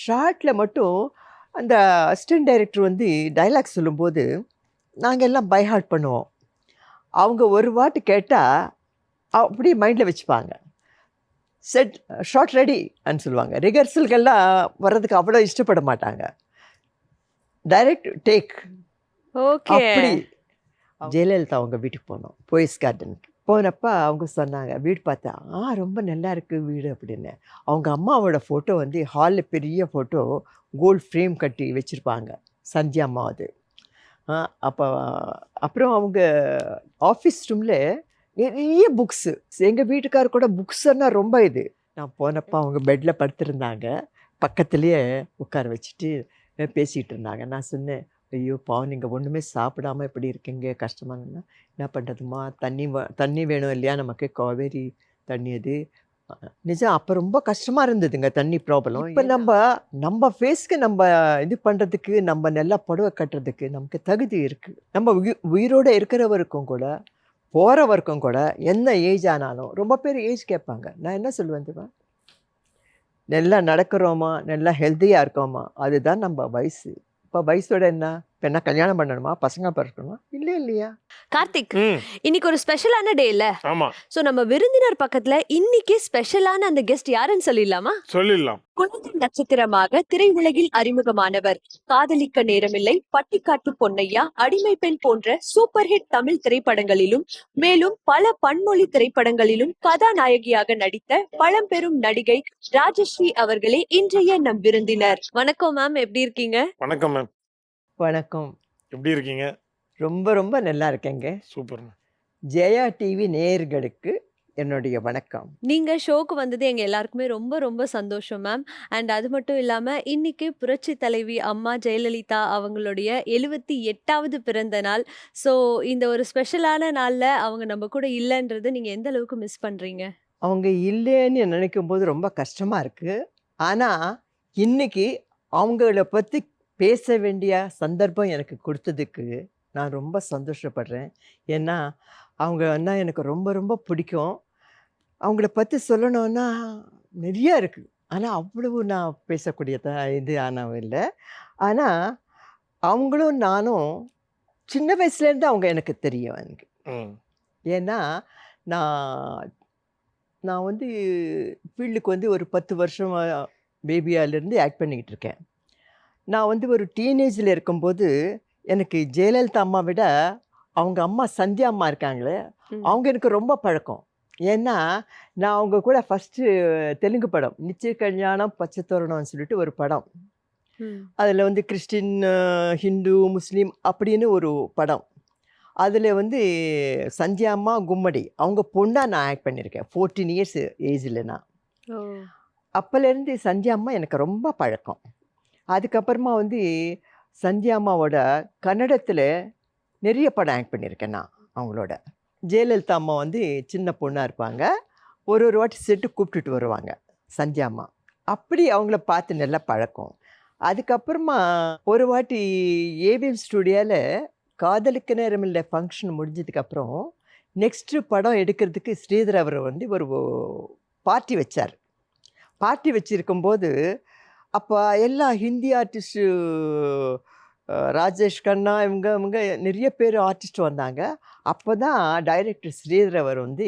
ஷார்ட்டில் மட்டும் அந்த assistant director வந்து டைலாக் சொல்லும்போது நாங்கள் எல்லாம் பை ஹார்ட் பண்ணுவோம். அவங்க ஒரு வாட்டு கேட்டால் அப்படியே மைண்டில் வச்சுப்பாங்க. செட் ஷார்ட் ரெடி அப்படின்னு சொல்லுவாங்க. ரிஹர்சல்கெல்லாம் வர்றதுக்கு அவ்வளோ இஷ்டப்பட மாட்டாங்க. Direct take okay. அப்படி. ஜெயலலிதா அவங்க வீட்டுக்கு போனோம், போயஸ் கார்டனுக்கு. போனப்ப அவங்க சொன்னாங்க, வீடு பார்த்தா ரொம்ப நல்லா இருக்குது வீடு அப்படின்னு. அவங்க அம்மாவோட ஃபோட்டோ வந்து ஹாலில் பெரிய ஃபோட்டோ கோல்டு ஃப்ரேம் கட்டி வச்சுருப்பாங்க, சந்தியா அம்மா அது. அப்போ அப்புறம் அவங்க ஆஃபீஸ் ரூமில் நிறைய புக்ஸு. எங்கள் வீட்டுக்கார் கூட புக்ஸ்னால் ரொம்ப இது. நான் போனப்போ அவங்க பெட்டில் படுத்திருந்தாங்க, பக்கத்துலேயே உட்கார வச்சுட்டு பேசிகிட்டு இருந்தாங்க. நான் சொன்னேன், ஐயோ பாவம் நீங்கள் ஒன்றுமே சாப்பிடாமல் எப்படி இருக்கீங்க, கஷ்டமானன்னா. என்ன பண்ணுறதுமா, தண்ணி வேணும் இல்லையா நமக்கு, காவேரி தண்ணி அது. நிஜம் அப்போ ரொம்ப கஷ்டமாக இருந்ததுங்க தண்ணி ப்ராப்ளம். இப்போ நம்ம ஃபேஸ்க்கு நம்ம இது பண்ணுறதுக்கு, நம்ம நல்லா புடவை கட்டுறதுக்கு நமக்கு தகுதி இருக்குது. நம்ம உயிரோடு இருக்கிறவருக்கும் கூட போகிறவருக்கும் கூட என்ன ஏஜ் ஆனாலும் ரொம்ப பேர் ஏஜ் கேட்பாங்க. நான் என்ன சொல்லுவேன் தெரியுமா, நல்லா நடக்கிறோமா, நல்லா ஹெல்த்தியாக இருக்கோமா, அதுதான் நம்ம வயசு. இப்போ வயசோட என்ன, இப்போ என்ன கல்யாணம் பண்ணணுமா, பசங்க பிறக்கணுமா, இல்லை இல்லையா? கார்த்திக், இன்னைக்கு ஒரு ஸ்பெஷலான டே இல்ல? ஆமா. சோ நம்ம விருந்தினர் பக்கத்துல இன்னைக்கு ஸ்பெஷலான அந்த கெஸ்ட் யாருன்னு சொல்லிடலாமா? சொல்லிடலாம். குழந்தை நட்சத்திரமாக திரையுலகில் அறிமுகமானவர். காதலிக்க நேரமில்லை, பட்டிக்காட்டு பொன்னையா, அடிமை பெண் போன்ற சூப்பர் ஹிட் தமிழ் திரைப்படங்களிலும் மேலும் பல பன்மொழி திரைப்படங்களிலும் கதாநாயகியாக நடித்த பழம்பெரும் நடிகை ராஜஸ்ரீ அவர்களே இன்றைய நம் விருந்தினர். வணக்கம் மேம், எப்படி இருக்கீங்க? வணக்கம் மேம். வணக்கம். எப்படி இருக்கீங்க? ரொம்ப ரொம்ப நல்லா இருக்கேங்க. சூப்பர். ஜெயா டிவி நேயர்களுக்கு என்னுடைய வணக்கம். நீங்க ஷோக்கு வந்தது எங்க எல்லாருக்குமே ரொம்ப ரொம்ப சந்தோஷம் மேம். அண்ட் அது மட்டும் இல்லாம இன்னைக்கு புரட்சி தலைவி அம்மா ஜெயலலிதா அவங்களுடைய 78வது பிறந்த நாள். ஸோ இந்த ஒரு ஸ்பெஷலான நாள்ல அவங்க நம்ம கூட இல்லைன்றது நீங்க எந்த அளவுக்கு மிஸ் பண்றீங்க? அவங்க இல்லைன்னு நினைக்கும் போது ரொம்ப கஷ்டமாக இருக்குது. ஆனால் இன்னைக்கு அவங்கள பற்றி பேச வேண்டிய சந்தர்ப்பம் எனக்கு கொடுத்ததுக்கு நான் ரொம்ப சந்தோஷப்படுறேன். ஏன்னா அவங்க எனக்கு ரொம்ப ரொம்ப பிடிக்கும். அவங்கள பற்றி சொல்லணுன்னா நிறையா இருக்குது, ஆனால் அவ்வளவு நான் பேசக்கூடிய இது ஆனவ இல்லை. ஆனால் அவங்களும் நானும் சின்ன வயசுலேருந்து அவங்க எனக்கு தெரியும் எனக்கு. ஏன்னா நான் நான் வந்து ஃபீல்டுக்கு வந்து ஒரு 10 வருஷம் பேபியாலேருந்து ஆக்ட் பண்ணிக்கிட்டு இருக்கேன். நான் வந்து ஒரு டீனேஜில் இருக்கும்போது எனக்கு ஜெயலலிதா அம்மா விட அவங்க அம்மா சந்தியா அம்மா இருக்காங்களே, அவங்க எனக்கு ரொம்ப பழக்கம். ஏன்னா நான் அவங்க கூட ஃபஸ்ட்டு தெலுங்கு படம் நிச்சய கல்யாணம் பச்சை தோரணம்னு சொல்லிட்டு ஒரு படம். அதில் வந்து கிறிஸ்டின், ஹிந்து, முஸ்லீம் அப்படின்னு ஒரு படம். அதில் வந்து சந்தியா அம்மா கும்மடி அவங்க பொண்ணாக நான் ஆக்ட் பண்ணியிருக்கேன். 14 இயர்ஸ் ஏஜில் நான். அப்போலேருந்து சந்தியா அம்மா எனக்கு ரொம்ப பழக்கம். அதுக்கப்புறமா வந்து சந்தியா அம்மாவோட கன்னடத்தில் நிறைய படம் ஆக்ட் பண்ணியிருக்கேன் நான் அவங்களோட. ஜெயலலிதா அம்மா வந்து சின்ன பொண்ணாக இருப்பாங்க, ஒரு வாட்டி செட்டு கூப்பிட்டுட்டு வருவாங்க சந்தியா அம்மா. அப்படி அவங்கள பார்த்து நல்லா பழக்கம். அதுக்கப்புறமா ஒரு வாட்டி ஏவிஎம் ஸ்டுடியோவில் காதலுக்கு நேரமில்லை ஃபங்க்ஷன் முடிஞ்சதுக்கப்புறம் நெக்ஸ்ட்டு படம் எடுக்கிறதுக்கு ஸ்ரீதர் அவர் வந்து ஒரு பார்ட்டி வச்சார். பார்ட்டி வச்சுருக்கும்போது அப்போ எல்லா ஹிந்தி ஆர்டிஸ்ட்டு ராஜேஷ் கண்ணா இவங்க நிறைய பேர் ஆர்டிஸ்ட் வந்தாங்க. அப்போ தான் டைரக்டர் ஸ்ரீதர் அவர் வந்து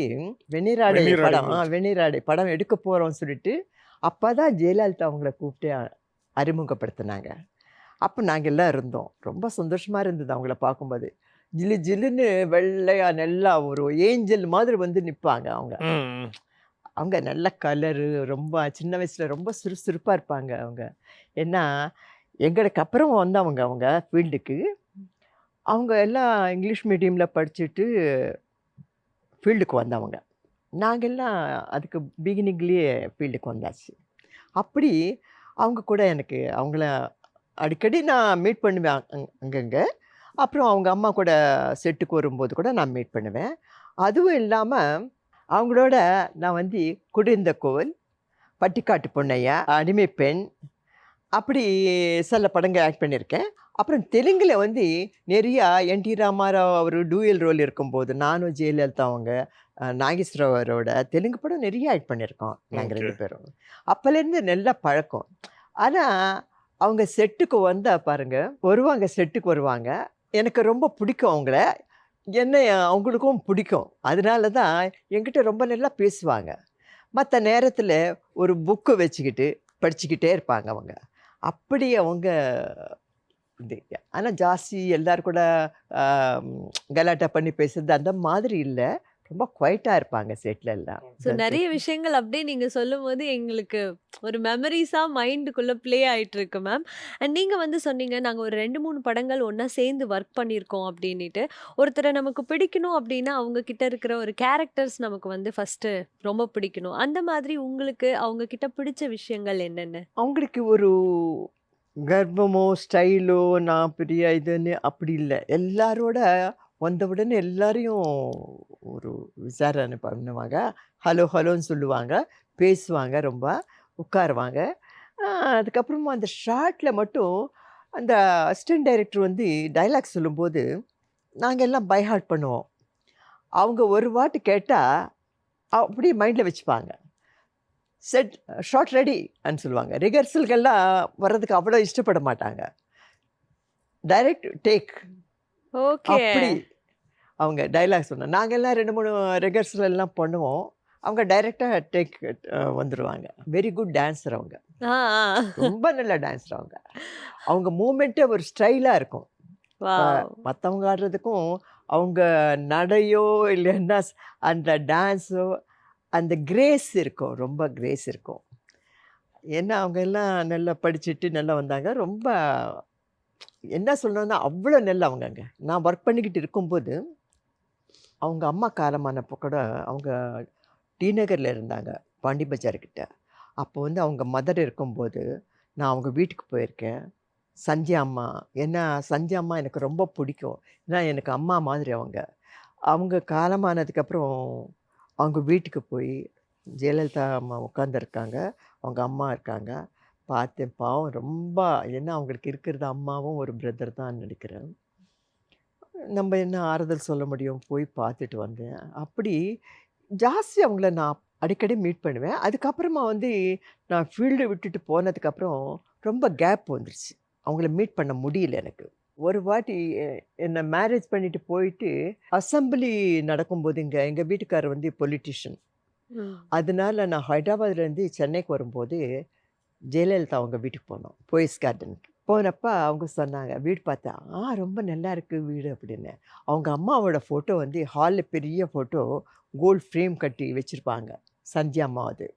வெண்ணிராடை படம் எடுக்க போகிறோம்னு சொல்லிட்டு அப்போ தான் ஜெயலலிதா அவங்கள கூப்பிட்டு அறிமுகப்படுத்தினாங்க. அப்போ நாங்கள் எல்லாம் இருந்தோம். ரொம்ப சந்தோஷமாக இருந்தது அவங்கள பார்க்கும்போது. ஜில்லு ஜில்லுன்னு வெள்ளையாக நல்லா ஒரு ஏஞ்சல் மாதிரி வந்து நிற்பாங்க அவங்க. அவங்க நல்ல கலரு, ரொம்ப சின்ன வயசில் ரொம்ப சுறுசுறுப்பாக இருப்பாங்க அவங்க. ஏன்னா எங்களுக்கு அப்புறம் வந்தவங்க அவங்க ஃபீல்டுக்கு. அவங்க எல்லாம் இங்கிலீஷ் மீடியமில் படிச்சுட்டு ஃபீல்டுக்கு வந்தவங்க. நாங்கள்லாம் அதுக்கு பிகினிங்லேயே ஃபீல்டுக்கு வந்தாச்சு. அப்படி அவங்க கூட எனக்கு அவங்கள அடிக்கடி நான் மீட் பண்ணுவேன் அங்கங்கே. அப்புறம் அவங்க அம்மா கூட செட்டுக்கு வரும்போது கூட நான் மீட் பண்ணுவேன். அதுவும் இல்லாமல் அவங்களோட நான் வந்து குடிந்த கோவில், பட்டிக்காட்டு பொன்னையா, அடிமை பெண் அப்படி சில படங்கள் ஆக்ட் பண்ணியிருக்கேன். அப்புறம் தெலுங்கில் வந்து நிறையா என்டி ராமாராவ் அவர் டூயல் ரோல் இருக்கும்போது நானும் ஜெயலலிதா அவங்க நாகேஸ்வரரோட தெலுங்கு படம் நிறைய ஆக்ட் பண்ணியிருக்கோம் நாங்கள் 2 பேரும். அப்போலேருந்து நல்ல பழக்கம். ஆனால் அவங்க செட்டுக்கு வந்தா பாருங்க வருவாங்க, செட்டுக்கு வருவாங்க. எனக்கு ரொம்ப பிடிக்கும் அவங்கள. என்னை அவங்களுக்கும் பிடிக்கும். அதனால தான் என்கிட்ட ரொம்ப நல்லா பேசுவாங்க. மற்ற நேரத்தில் ஒரு புக்கு வச்சுக்கிட்டு படிச்சுக்கிட்டே இருப்பாங்க அவங்க. அப்படி அவங்க இது. ஆனால் ஜாஸ்தி எல்லாரும் கூட ஆம், கலாட்டா பண்ணி பேசுறது அந்த மாதிரி இல்லை. ரொம்ப குவைட்டாக இருப்பாங்க செட்டில் எல்லாம். ஸோ நெறைய விஷயங்கள் அப்படியே நீங்க சொல்லும்போது எங்களுக்கு ஒரு மெமரீஸா மைண்டுக்குள்ள ப்ளே ஆயிட்டு இருக்கு மேம். அண்ட் நீங்க வந்து சொன்னீங்க, நாங்க ஒரு 2, 3 படங்கள் ஒண்ணா சேர்ந்து ஒர்க் பண்ணியிருக்கோம் அப்படின்னிட்டு. ஒருத்தர நமக்கு பிடிக்கணும் அப்படின்னா, அவங்க கிட்ட இருக்கிற ஒரு கேரக்டர்ஸ் நமக்கு வந்து ஃபர்ஸ்ட்டு ரொம்ப பிடிக்கணும். அந்த மாதிரி உங்களுக்கு அவங்க கிட்ட பிடிச்ச விஷயங்கள் என்னென்ன? அவங்களுக்கு ஒரு கர்வமோ ஸ்டைலோ நான் பெரிய இதுன்னு அப்படி இல்லை. எல்லாரோட வந்த உடனே எல்லாரையும் ஒரு விசாரணை பண்ணுவாங்க. ஹலோ ஹலோன்னு சொல்லுவாங்க, பேசுவாங்க, ரொம்ப உட்காருவாங்க. அதுக்கப்புறமா அந்த ஷார்ட்டில் மட்டும் அந்த அசிஸ்டன்ட் டைரக்டர் வந்து டைலாக் சொல்லும்போது நாங்கள் எல்லாம் பை ஹார்ட் பண்ணுவோம். அவங்க ஒரு வாட்டி கேட்டால் அப்படியே மைண்டில் வச்சுப்பாங்க. செட் ஷார்ட் ரெடி ன்னு சொல்லுவாங்க. ரிஹர்சல்கெல்லாம் வர்றதுக்கு அவ்வளோ இஷ்டப்பட மாட்டாங்க. Direct take okay. அப்படி அவங்க டைலாக் சொன்னாங்க. நாங்கள் எல்லாம் 2, 3 ரிஹர்சல் எல்லாம் பண்ணுவோம். அவங்க டைரெக்டாக டேக் வந்துடுவாங்க. வெரி குட் டான்ஸர் அவங்க. ஆ, ஆ. ரொம்ப நல்ல டான்ஸர் அவங்க. அவங்க மூமெண்ட்டே ஒரு ஸ்டைலாக இருக்கும். வாவ்! மற்றவங்க ஆடுறதுக்கும் அவங்க நடையோ இல்லைன்னா அந்த டான்ஸோ அந்த கிரேஸ் இருக்கும். ரொம்ப கிரேஸ் இருக்கும். ஏன்னா அவங்க எல்லாம் நல்லா படிச்சுட்டு நல்லா வந்தாங்க. ரொம்ப என்ன சொல்லணும்னா அவ்வளோ நல்லவங்கங்க. நான் ஒர்க் பண்ணிக்கிட்டு இருக்கும்போது அவங்க அம்மா காலமானப்போ கூட அவங்க டி நகரில் இருந்தாங்க, பாண்டி பஜார் கிட்ட. அப்போ வந்து அவங்க மதர் இருக்கும்போது நான் அவங்க வீட்டுக்கு போயிருக்கேன். சந்தியா அம்மா. ஏன்னா சந்தியா அம்மா எனக்கு ரொம்ப பிடிக்கும். ஏன்னா எனக்கு அம்மா மாதிரி அவங்க. அவங்க காலமானதுக்கப்புறம் அவங்க வீட்டுக்கு போய் ஜெயலலிதா அம்மா உட்காந்துருக்காங்க. அவங்க அம்மா இருக்காங்க. பார்த்தேன். பாவம் ரொம்ப. ஏன்னா அவங்களுக்கு இருக்கிறது அம்மாவும் ஒரு பிரதர் தான் நினைக்கிறேன். நம்ம என்ன ஆறுதல் சொல்ல முடியும்? போய் பார்த்துட்டு வந்தேன். அப்படி ஜாஸ்தி அவங்கள நான் அடிக்கடி மீட் பண்ணுவேன். அதுக்கப்புறமா வந்து நான் ஃபீல்டு விட்டுட்டு போனதுக்கப்புறம் ரொம்ப கேப் வந்துருச்சு. அவங்கள மீட் பண்ண முடியல எனக்கு. ஒரு வாட்டி என்ன மேரேஜ் பண்ணிட்டு போயிட்டு அசெம்பிளி நடக்கும்போது எங்க வீட்டுக்காரர் வந்து பொலிட்டிஷியன். ம். அதனால நான் ஹைதராபாத்லேருந்து சென்னைக்கு வரும்போது ஜெயலலிதா அவங்க வீட்டுக்கு போனோம். போயஸ் கார்டனுக்கு. போனப்ப அவங்க சொன்னாங்க, வீடு பார்த்தா, ரொம்ப நல்லா இருக்கு வீடு அப்படின்னு. அவங்க அம்மாவோட ஃபோட்டோ வந்து ஹாலில் பெரிய ஃபோட்டோ கோல்ட் ஃப்ரேம் கட்டி வச்சுருப்பாங்க. சந்தியா அம்மா அது.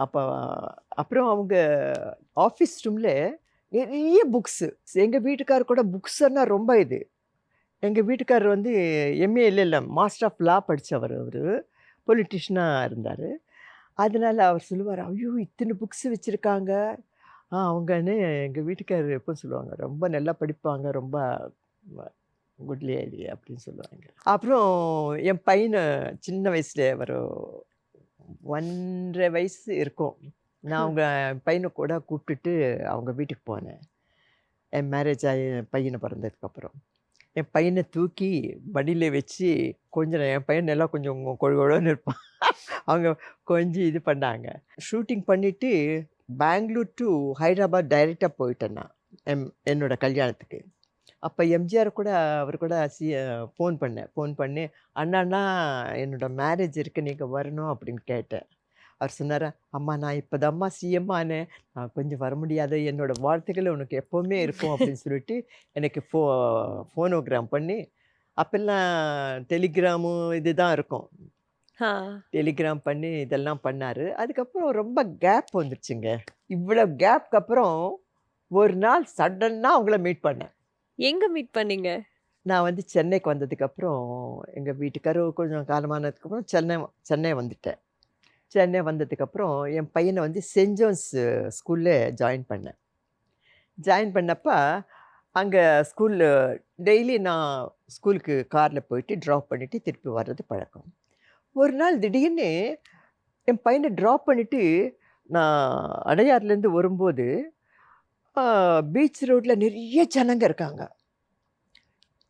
அப்போ அப்புறம் அவங்க ஆஃபீஸ் ரூமில் நிறைய புக்ஸு. எங்கள் வீட்டுக்காரர் கூட புக்ஸுன்னா ரொம்ப இது. எங்கள் வீட்டுக்காரர் வந்து MA LLM master of law படித்தவர் அவர். பொலிட்டிஷியனாக இருந்தார். அதனால அவர் சொல்லுவார், ஐயோ இத்தனை புக்ஸ் வச்சுருக்காங்க. அவங்கன்னு எங்கள் வீட்டுக்காரர் எப்போ சொல்லுவாங்க, ரொம்ப நல்லா படிப்பாங்க, ரொம்ப குட் லேடி அப்படின்னு சொல்லுவாங்க. அப்புறம் என் பையனை சின்ன வயசுல ஒரு 1.5 வயசு இருக்கும். நான் அவங்க பையனை கூட கூப்பிட்டுட்டு அவங்க வீட்டுக்கு போனேன். என் மேரேஜ் ஆகி என் பையனை பிறந்ததுக்கப்புறம் என் பையனை தூக்கி மடியில் வச்சு கொஞ்சம் என் பையன் எல்லாம் கொஞ்சம் கொழுன்னு இருப்பான். அவங்க கொஞ்சம் இது பண்ணாங்க. ஷூட்டிங் பண்ணிவிட்டு பெங்களூர் டு ஹைதராபாத் டைரெக்டாக போயிட்டேன் நான் என்னோட கல்யாணத்துக்கு. அப்போ எம்ஜிஆர் கூட அவர் கூட ஃபோன் பண்ணி அண்ணா என்னோட மேரேஜ் இருக்குது, நீங்கள் வரணும் அப்படின்னு கேட்டேன். அவர் சொன்னார், அம்மா நான் இப்போ தான்மா சிஎம் ஆனேன், நான் கொஞ்சம் வர முடியாது, என்னோடய வார்த்தைகள் உனக்கு எப்போவுமே இருக்கும் அப்படின்னு சொல்லிட்டு எனக்கு ஃபோனோகிராம் பண்ணி, அப்போல்லாம் டெலிகிராமு இது தான் இருக்கும். ஆ. டெலிகிராம் பண்ணி இதெல்லாம் பண்ணார். அதுக்கப்புறம் ரொம்ப கேப் வந்துருச்சுங்க. இவ்வளோ கேப்க்கு அப்புறம் ஒரு நாள் சடனாக அவங்கள மீட் பண்ணேன். எங்க மீட் பண்ணீங்க? நான் வந்து சென்னைக்கு வந்ததுக்கப்புறம் எங்கள் வீட்டுக்காரர் கொஞ்சம் காலமானதுக்கப்புறம் சென்னை வந்துட்டேன். சென்னை வந்ததுக்கப்புறம் என் பையனை வந்து சென்ட் ஜோன்ஸ் ஸ்கூலில் ஜாயின் பண்ணேன். ஜாயின் பண்ணப்போ அங்கே ஸ்கூலில் டெய்லி நான் ஸ்கூலுக்கு காரில் போயிட்டு ட்ராப் பண்ணிவிட்டு திருப்பி வர்றது பழக்கம். ஒரு நாள் திடீர்னு என் பையனை ட்ராப் பண்ணிவிட்டு நான் அடையாறுலேருந்து வரும்போது பீச் ரோட்டில் நிறைய ஜனங்க இருக்காங்க.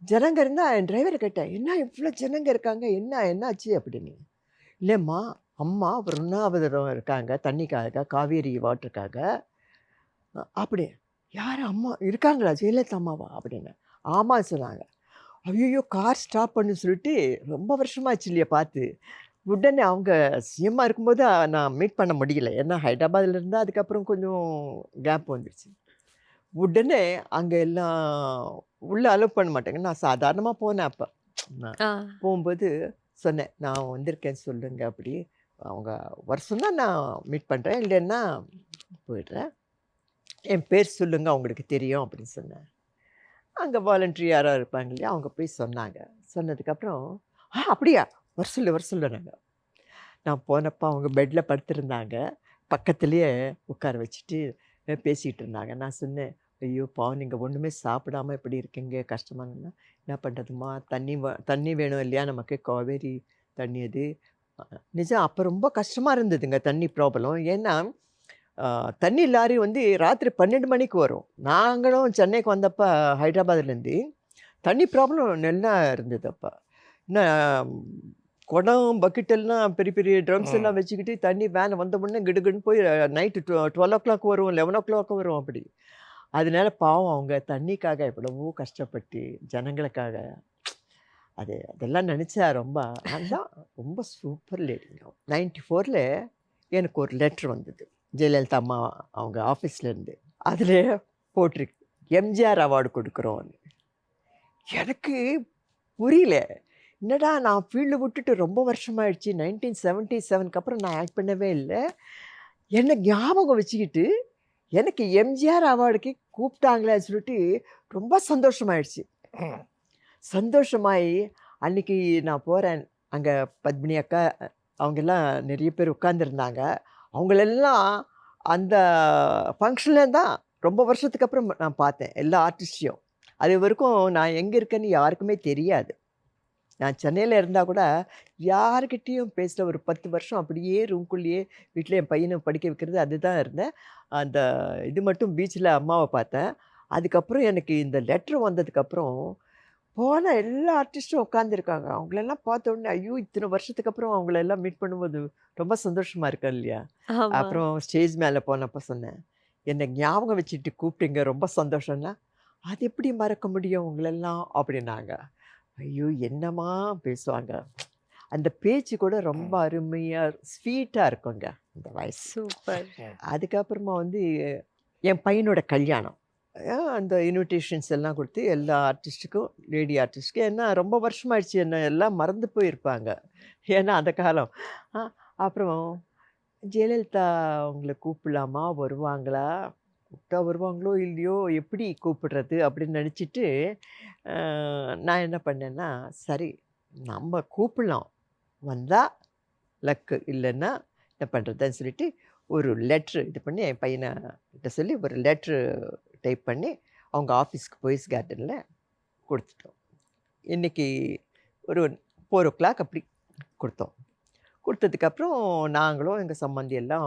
ஜனங்க இருந்தால் என் டிரைவரை கேட்டேன், என்ன இவ்வளோ ஜனங்க இருக்காங்க, என்னாச்சு அப்படின்னு. இல்லைம்மா, அம்மா 1வது தடவை இருக்காங்க தண்ணிக்காக, காவேரி வாட்டருக்காக. அப்படி யார் அம்மா இருக்காங்களா ஜெயலலிதா அம்மாவா அப்படின்னு. ஆமாம் சொன்னாங்க. ஐயோ கார் ஸ்டாப் பண்ணு சொல்லிட்டு ரொம்ப வருஷமாச்சு இல்லையா பார்த்து. உடனே அவங்க சிஎம்மாக இருக்கும்போது நான் மீட் பண்ண முடியல. ஏன்னா ஹைதராபாத்தில் இருந்தால் அதுக்கப்புறம் கொஞ்சம் கேப் வந்துடுச்சு. உடனே அங்கே எல்லாம் உள்ளே அலோவ் பண்ண மாட்டாங்க. நான் சாதாரணமாக போனேன் அப்போ. நான் ஆ. போகும்போது சொன்னேன், நான் வந்திருக்கேன்னு சொல்லுங்க அப்படி. அவங்க வர சொன்னால் நான் மீட் பண்ணுறேன், இல்லைன்னா போயிடுறேன். என் பேர் சொல்லுங்க அவங்களுக்கு தெரியும் அப்படின்னு சொன்னேன். அங்கே வாலண்டரி யாரோ இருப்பாங்க இல்லையா, அவங்க போய் சொன்னாங்க. சொன்னதுக்கப்புறம் அப்படியா வர சொல்லுனாங்க. நான் போனப்போ அவங்க பெட்டில் படுத்திருந்தாங்க. பக்கத்துலேயே உட்கார வச்சுட்டு பேசிகிட்டு இருந்தாங்க. நான் சொன்னேன், ஐயோ பாவம் நீங்கள் ஒன்றுமே சாப்பிடாம இப்படி இருக்கீங்க கஷ்டமானன்னா. என்ன பண்ணுறதுமா, தண்ணி வேணும் இல்லையா நமக்கு, காவேரி தண்ணி அது. நிஜம் அப்போ ரொம்ப கஷ்டமாக இருந்ததுங்க தண்ணி ப்ராப்ளம். ஏன்னா தண்ணி லாரி வந்து ராத்திரி 12 மணிக்கு வரும். நாங்களும் சென்னைக்கு வந்தப்போ ஹைதராபாத்லேருந்து தண்ணி ப்ராப்ளம் நல்லா இருந்தது அப்போ. இன்னும் குடம் பக்கெட்டெல்லாம் பெரிய பெரிய ட்ரம்ஸ் ம். எல்லாம் வச்சுக்கிட்டு தண்ணி வேன் வந்த உடனே கிடுகிடுன்னு போய் நைட்டு 12 வரும், 11 வரும் அப்படி. அதனால பாவம் அவங்க தண்ணிக்காக எவ்வளவோ கஷ்டப்பட்டு ஜனங்களுக்காக. அதெல்லாம் நினச்சா ரொம்ப. அதுதான் ரொம்ப சூப்பர் லேடிங்க. 94ல் எனக்கு ஒரு லெட்ரு வந்தது ஜெயலலிதா அம்மா அவங்க ஆஃபீஸ்லேருந்து. அதில் போட்டிருக்கு எம்ஜிஆர் அவார்டு கொடுக்குறோன்னு. எனக்கு புரியல. என்னடா நான் ஃபீல்டு விட்டுட்டு ரொம்ப வருஷமாயிடுச்சு. 1977க்கு அப்புறம் நான் ஆக்ட் பண்ணவே இல்லை. என்னை ஞாபகம் வச்சுக்கிட்டு எனக்கு எம்ஜிஆர் அவார்டுக்கு கூப்பிட்டாங்களேன்னு சொல்லிட்டு ரொம்ப சந்தோஷமாயிடுச்சு. ம். சந்தோஷமாயி அன்னைக்கு நான் போகிறேன். அங்கே பத்மினி அக்கா அவங்கெல்லாம் நிறைய பேர் உட்காந்துருந்தாங்க. அவங்களெல்லாம் அந்த ஃபங்க்ஷனில் தான் ரொம்ப வருஷத்துக்கு அப்புறம் நான் பார்த்தேன் எல்லா ஆர்டிஸ்டையும். அது வரைக்கும் நான் எங்கே இருக்கேன்னு யாருக்குமே தெரியாது. நான் சென்னையில் இருந்தால் கூட யாருக்கிட்டேயும் பேசல. ஒரு 10 வருஷம் அப்படியே ரூம்குள்ளேயே வீட்டில் என் பையனை படிக்க வைக்கிறது அதுதான் இருந்தேன். அந்த இது மட்டும் பீச்சில் அம்மாவை பார்த்தேன். அதுக்கப்புறம் எனக்கு இந்த லெட்ரு வந்ததுக்கப்புறம் போன எல்லா ஆர்டிஸ்ட்டும் உட்காந்துருக்காங்க. அவங்களெல்லாம் பார்த்த உடனே ஐயோ இத்தனை வருஷத்துக்கு அப்புறம் அவங்களெல்லாம் மீட் பண்ணும்போது ரொம்ப சந்தோஷமாக இருக்கேன் இல்லையா. ஆமா. அப்புறம் ஸ்டேஜ் மேலே போனப்போ சொன்னேன், என்னை ஞாபகம் வச்சுட்டு கூப்பிட்டீங்க ரொம்ப சந்தோஷம்னா. அது எப்படி மறக்க முடியும் உங்களெல்லாம் அப்படின்னாங்க. ஐயோ என்னம்மா பேசுவாங்க. அந்த பேச்சு கூட ரொம்ப அருமையாக ஸ்வீட்டாக இருக்குங்க அந்த வாய்ஸ். சூப்பர். அதுக்கப்புறமா வந்து என் பையனோட கல்யாணம். அந்த இன்விடேஷன்ஸ் எல்லாம் கொடுத்து எல்லா ஆர்டிஸ்ட்டுக்கும், லேடி ஆர்டிஸ்ட்டுக்கும். ஏன்னா ரொம்ப வருஷமாயிடுச்சு, என்ன எல்லாம் மறந்து போயிருப்பாங்க. ஏன்னா அந்த காலம். அ அப்புறம் ஜெயலலிதா அவங்கள கூப்பிடலாமா, வருவாங்களா? கூப்பிட்டா வருவாங்களோ இல்லையோ, எப்படி கூப்பிடுறது அப்படின்னு நினச்சிட்டு நான் என்ன பண்ணேன்னா, சரி நம்ம கூப்பிடலாம், வந்தால் லக்கு, இல்லைன்னா என்ன பண்ணுறதுன்னு சொல்லிட்டு ஒரு லெட்ரு இது பண்ணி என் பையன்கிட்ட சொல்லி ஒரு லெட்ரு டைப் பண்ணி அவங்க ஆஃபீஸ்க்கு போயஸ் கார்டனில் கொடுத்துட்டோம். இன்றைக்கி ஒரு 4 அப்படி கொடுத்தோம். கொடுத்ததுக்கப்புறம் நாங்களும் எங்கள் சம்மந்தி எல்லாம்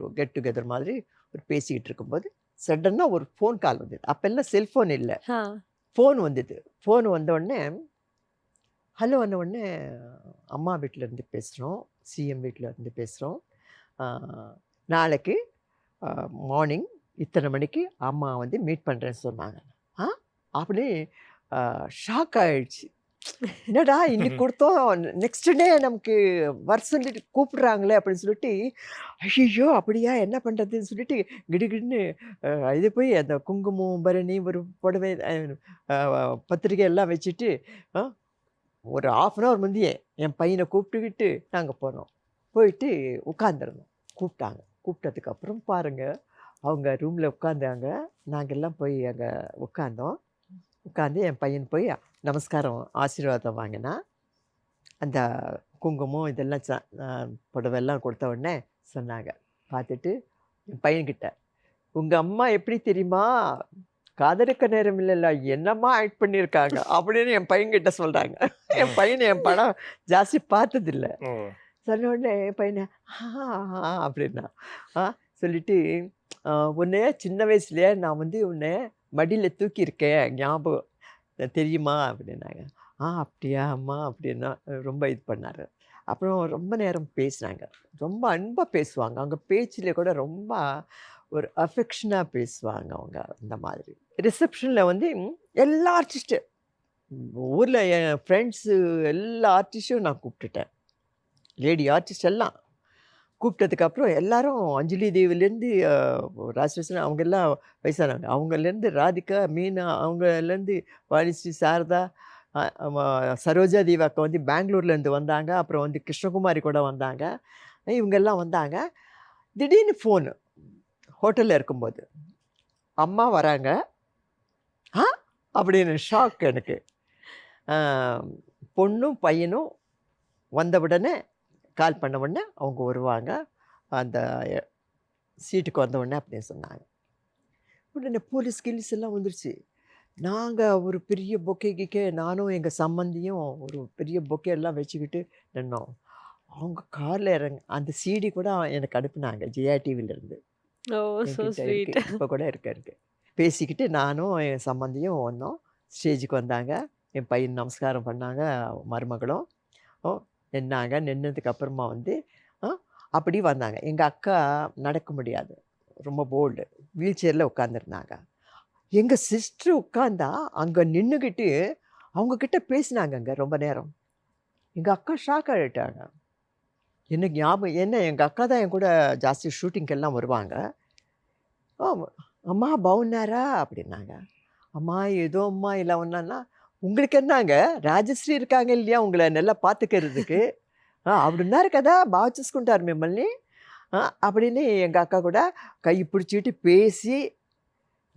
ஒரு கெட் டுகெதர் மாதிரி ஒரு பேசிக்கிட்டு இருக்கும்போது சடனாக ஒரு ஃபோன் கால் வந்தது. அப்போல்லாம் செல்ஃபோன் இல்லை, ஆ. ஃபோன் வந்தது. ஃபோன் வந்தோடனே ஹலோ உடனே அம்மா வீட்டிலேருந்து பேசுகிறோம், சிஎம் வீட்டிலேருந்து பேசுகிறோம். நாளைக்கு மார்னிங் இத்தனை மணிக்கு அம்மா வந்து மீட் பண்ணுறேன்னு சொன்னாங்க. ஆ அப்படி ஷாக் ஆகிடுச்சு. என்னடா இன்னைக்கு கொடுத்தோம், நெக்ஸ்ட் டே நமக்கு வர சொல்லிட்டு கூப்பிடுறாங்களே அப்படின்னு சொல்லிட்டு, ஐயோ அப்படியா என்ன பண்ணுறதுன்னு சொல்லிட்டு கிடுகிடுன்னு இது போய் அந்த குங்குமம் பரணி ஒரு புடவை பத்திரிக்கை எல்லாம் வச்சுட்டு ஒரு 1/2 hour முந்தையே என் பையனை கூப்பிட்டுக்கிட்டு நாங்கள் போனோம். போயிட்டு உட்காந்துருந்தோம். கூப்பிட்டாங்க. கூப்பிட்டதுக்கப்புறம் பாருங்கள், அவங்க ரூமில் உட்காந்தாங்க. நாங்கள் எல்லாம் போய் அங்கே உட்காந்தோம். உட்காந்து என் பையன் போய் நமஸ்காரம் ஆசீர்வாதம் வாங்கினா. அந்த குங்குமம் இதெல்லாம் புடவெல்லாம் கொடுத்த உடனே சொன்னாங்க. பார்த்துட்டு என் பையன்கிட்ட, உங்கள் அம்மா எப்படி தெரியுமா, காதலிக்க நேரம் இல்லைல்ல என்னம்மா ஆக்ட் பண்ணியிருக்காங்க அப்படின்னு என் பையன்கிட்ட சொல்கிறாங்க. என் பையனை என் படம் ஜாஸ்தி பார்த்ததில்ல. ம். சொன்ன உடனே என் பையனை அப்படின்னா சொல்லிட்டு, உன்னைய சின்ன வயசுலேயே நான் வந்து உன்னை மடியில் தூக்கியிருக்கேன் ஞாபகம் தெரியுமா அப்படின்னாங்க. அப்படியா அம்மா அப்படின்னா ரொம்ப இது பண்ணார். அப்புறம் ரொம்ப நேரம் பேசினாங்க. ரொம்ப அன்பாக பேசுவாங்க. அவங்க பேச்சில் கூட ரொம்ப ஒரு அஃபெக்ஷனாக பேசுவாங்க அவங்க அந்த மாதிரி. ரிசப்ஷனில் வந்து எல்லா ஆர்டிஸ்ட்டு ஊரில் என் ஃப்ரெண்ட்ஸு எல்லா ஆர்டிஸ்ட்டும் நான் கூப்பிட்டுட்டேன். லேடி ஆர்டிஸ்ட் எல்லாம் கூப்பிட்டதுக்கப்புறம் எல்லாரும் அஞ்சலி தேவிலேருந்து ராஜேஸ்வரன் அவங்க எல்லாம் வயசானவங்க. அவங்கலேருந்து ராதிகா, மீனா, அவங்கலேருந்து வாணிஸ்ரீ, சாரதா, சரோஜா தேவி அக்கா வந்து பெங்களூர்லேருந்து வந்தாங்க. அப்புறம் வந்து கிருஷ்ணகுமாரி கூட வந்தாங்க. இவங்கெல்லாம் வந்தாங்க. திடீர்னு ஃபோனு ஹோட்டலில் இருக்கும்போது, அம்மா வராங்க. ஆ அப்படின்னு ஷாக் எனக்கு. பொண்ணும் பையனும் வந்த உடனே கால் பண்ண உடனே அவங்க வருவாங்க. அந்த சீட்டுக்கு வந்த உடனே அப்படின்னு சொன்னாங்க. உடனே போலீஸ் கிலீஸ் எல்லாம் வந்துருச்சு. நாங்கள் ஒரு பெரிய பொக்கே நானும் எங்கள் சம்மந்தியும் ஒரு பெரிய பொக்கே எல்லாம் வச்சுக்கிட்டு நின்னோம். அவங்க காரில் அந்த சிடி கூட எனக்கு அனுப்புனாங்க ஜெயா டிவிலேருந்து. ஓ! சோ என்கிட்ட ஸ்வீட். இருக்கு, இப்போ கூட இருக்கு. பேசிக்கிட்டு நானும் என் சம்மந்தியும் வந்தோம். ஸ்டேஜுக்கு வந்தாங்க. என் பையன் நமஸ்காரம் பண்ணாங்க, மருமகளும் நின்னாங்க. நின்னதுக்கு அப்புறமா வந்து அப்படி வந்தாங்க. எங்கள் அக்கா நடக்க முடியாது, ரொம்ப போல்டு, வீல் சேரில் உட்காந்துருந்தாங்க. எங்கள் சிஸ்டர் உட்காந்தா அங்கே நின்றுக்கிட்டு அவங்கக்கிட்ட பேசினாங்கங்க ரொம்ப நேரம். எங்கள் அக்கா ஷாக் ஆகிட்டாங்க. எனக்கு ஞாபகம் என்ன, எங்கள் அக்கா தான் என் கூட ஜாஸ்தி ஷூட்டிங்கெல்லாம் வருவாங்க. அம்மா பவுனாரா அப்படின்னாங்க. அம்மா ஏதோ அம்மா இல்லை ஒன்றான்னா, உங்களுக்கு என்னங்க రాజశ్రీ இருக்காங்க இல்லையா உங்களை நல்லா பார்த்துக்கிறதுக்கு, அப்படின்னாரு కదా బాగా చూసుకుంటారు మిమ్మల్ని அப்படின்னு எங்கள் அக்கா கூட கை பிடிச்சிக்கிட்டு பேசி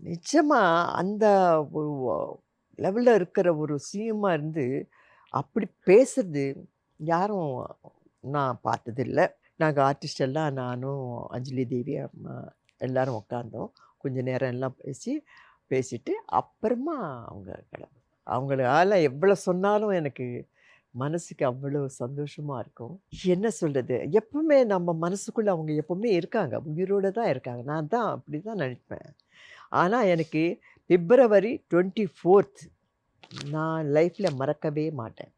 நிச்சயமாக அந்த ஒரு லெவலில் இருக்கிற ஒரு சிஎம்மாக இருந்து அப்படி பேசுறது யாரும் நான் பார்த்ததில்லை. நாங்கள் ஆர்டிஸ்ட் எல்லாம் நானும் அஞ்சலி தேவி அம்மா எல்லாரும் உட்காந்தோம். கொஞ்சம் நேரம் எல்லாம் பேசிட்டு அப்புறமா அவங்க கிளம்பு. அவங்களால எவ்வளோ சொன்னாலும் எனக்கு மனசுக்கு அவ்வளோ சந்தோஷமாக இருக்கும். என்ன சொல்கிறது, எப்பவுமே நம்ம மனசுக்குள்ளே அவங்க எப்பவுமே இருக்காங்க, உயிரோடு தான் இருக்காங்க. நான் தான் அப்படி தான் நினைப்பேன். ஆனால் எனக்கு பிப்ரவரி 24th நான் லைஃப்பில் மறக்கவே மாட்டேன்.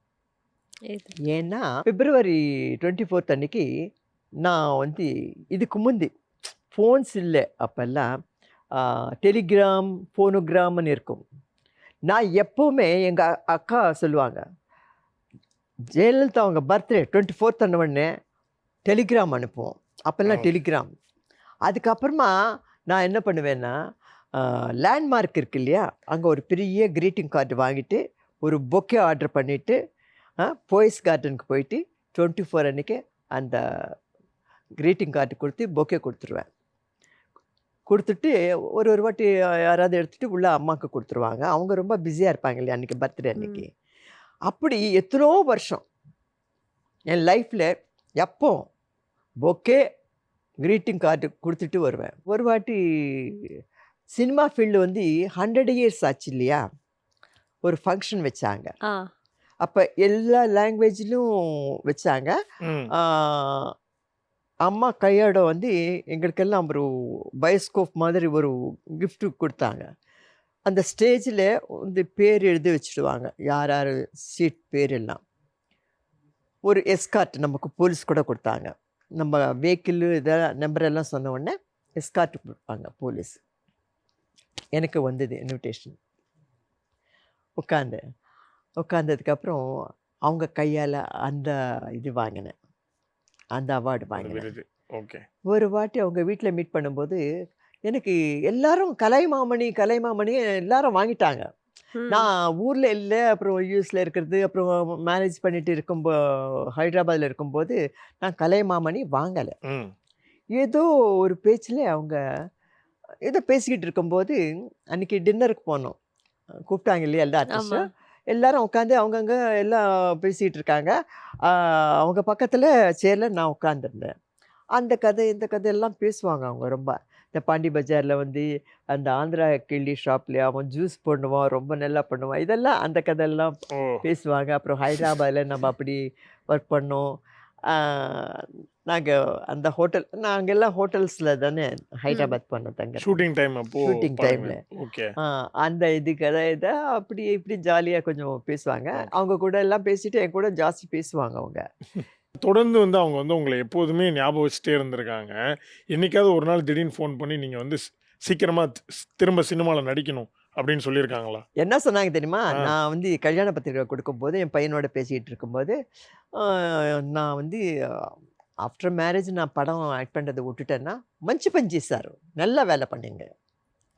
ஏன்னா பிப்ரவரி 24th அன்னைக்கு நான் வந்து இதுக்கு முந்தி ஃபோன்ஸ் இல்லை, அப்போல்லாம் டெலிகிராம் ஃபோனோகிராம்னு இருக்கும். நான் எப்போவுமே எங்கள் அக்கா சொல்லுவாங்க, ஜெயலலிதா அவங்க பர்த்டே 24th உடனே டெலிகிராம் அனுப்புவோம். அப்போல்லாம் டெலிகிராம். அதுக்கப்புறமா நான் என்ன பண்ணுவேன்னா, லேண்ட்மார்க் இருக்கு இல்லையா, அங்கே ஒரு பெரிய க்ரீட்டிங் கார்டு வாங்கிட்டு ஒரு பொக்கே ஆர்டர் பண்ணிவிட்டு போய்ஸ் கார்டனுக்கு போயிட்டு 24 அன்றைக்கி அந்த க்ரீட்டிங் கார்டு கொடுத்து பொக்கே கொடுத்துருவேன். கொடுத்துட்டு ஒரு வாட்டி யாராவது எடுத்துகிட்டு உள்ளே அம்மாவுக்கு கொடுத்துருவாங்க. அவங்க ரொம்ப பிஸியாக இருப்பாங்க இல்லையா அன்றைக்கி பர்த்டே அன்றைக்கி. அப்படி எத்தனோ வருஷம் என் லைஃப்பில் எப்போ பொக்கே க்ரீட்டிங் கார்டு கொடுத்துட்டு வருவேன். ஒரு வாட்டி சினிமா ஃபீல்டு வந்து 100 years ஆச்சு இல்லையா, ஒரு ஃபங்க்ஷன் வச்சாங்க. அப்போ எல்லா லாங்குவேஜிலும் வச்சாங்க. அம்மா கையோட வந்து எங்களுக்கெல்லாம் ஒரு பயோஸ்கோப் மாதிரி ஒரு கிஃப்ட்டு கொடுத்தாங்க. அந்த ஸ்டேஜில் வந்து பேர் எழுதி வச்சுடுவாங்க, யார் யார் சீட் பேர் எல்லாம். ஒரு எஸ்கார்ட் நமக்கு போலீஸ் கூட கொடுத்தாங்க. நம்ம வெஹிக்கிள் இதெல்லாம் நம்பரெல்லாம் சொன்ன உடனே எஸ்கார்ட் கொடுப்பாங்க போலீஸ். எனக்கு வந்தது இன்விடேஷன். உட்காந்ததுக்கப்புறம் அவங்க கையால் அந்த இது வாங்கினேன், அந்த அவார்டு வாங்கினேன். ஓகே. ஒரு வாட்டி அவங்க வீட்டில் மீட் பண்ணும்போது எனக்கு எல்லாரும் கலைமாமணி எல்லாரும் வாங்கிட்டாங்க. நான் ஊரில் இல்லை, அப்புறம் யூஎஸில் இருக்கிறது, அப்புறம் மேனேஜ் பண்ணிட்டு ஹைதராபாத்தில் இருக்கும்போது நான் கலைமாமணி வாங்கலை. ஏதோ ஒரு பேச்சில் அவங்க ஏதோ பேசிக்கிட்டு இருக்கும்போது அன்றைக்கி டின்னருக்கு போனோம். கூப்பிட்டாங்க இல்லையா எல்லா ஆர்டிஸ்டும். எல்லாரும் உட்காந்து அவங்கங்க எல்லாம் பேசிகிட்டு இருக்காங்க. அவங்க பக்கத்தில் சேரில் நான் உட்காந்துருந்தேன். அந்த கதை இந்த கதையெல்லாம் பேசுவாங்க அவங்க ரொம்ப. இந்த பாண்டி பஜாரில் வந்து அந்த ஆந்திரா கிள்ளி ஷாப்லேயே அவன் ஜூஸ் பண்ணுவான், ரொம்ப நல்லா பண்ணுவான், இதெல்லாம் அந்த கதையெல்லாம் பேசுவாங்க. அப்புறம் ஹைதராபாத்தில் நம்ம அப்படி ஒர்க் பண்ணோம். நாங்கள் அந்த நாங்கள் எல்லாம் ஹோட்டல்ஸில் தானே ஹைதராபாத் பண்ணோம் தங்க ஷூட்டிங் டைமில். அந்த இது கதை இதை அப்படி இப்படி ஜாலியாக கொஞ்சம் பேசுவாங்க. அவங்க கூட எல்லாம் பேசிட்டு என் கூட ஜாஸ்தி பேசுவாங்க அவங்க. தொடர்ந்து வந்து அவங்க வந்து உங்கள எப்போதுமே ஞாபகம் வச்சுட்டே இருந்திருக்காங்க. என்னைக்காவது ஒரு நாள் திடீர்னு ஃபோன் பண்ணி நீங்க வந்து சீக்கிரமா திரும்ப சினிமால நடிக்கணும் அப்படின்னு சொல்லியிருக்காங்களா? என்ன சொன்னாங்க தெரியுமா? ஆ. நான் வந்து கல்யாண பத்திரிக்கை கொடுக்கும்போது, என் பையனோட பேசிக்கிட்டு இருக்கும்போது, அ நான் வந்து ஆஃப்டர் மேரேஜ் நான் படம் ஆக்ட் பண்றத விட்டுட்டேன்னா, மஞ்சு பஞ்சி சார் நல்லா வேலை பண்ணீங்க.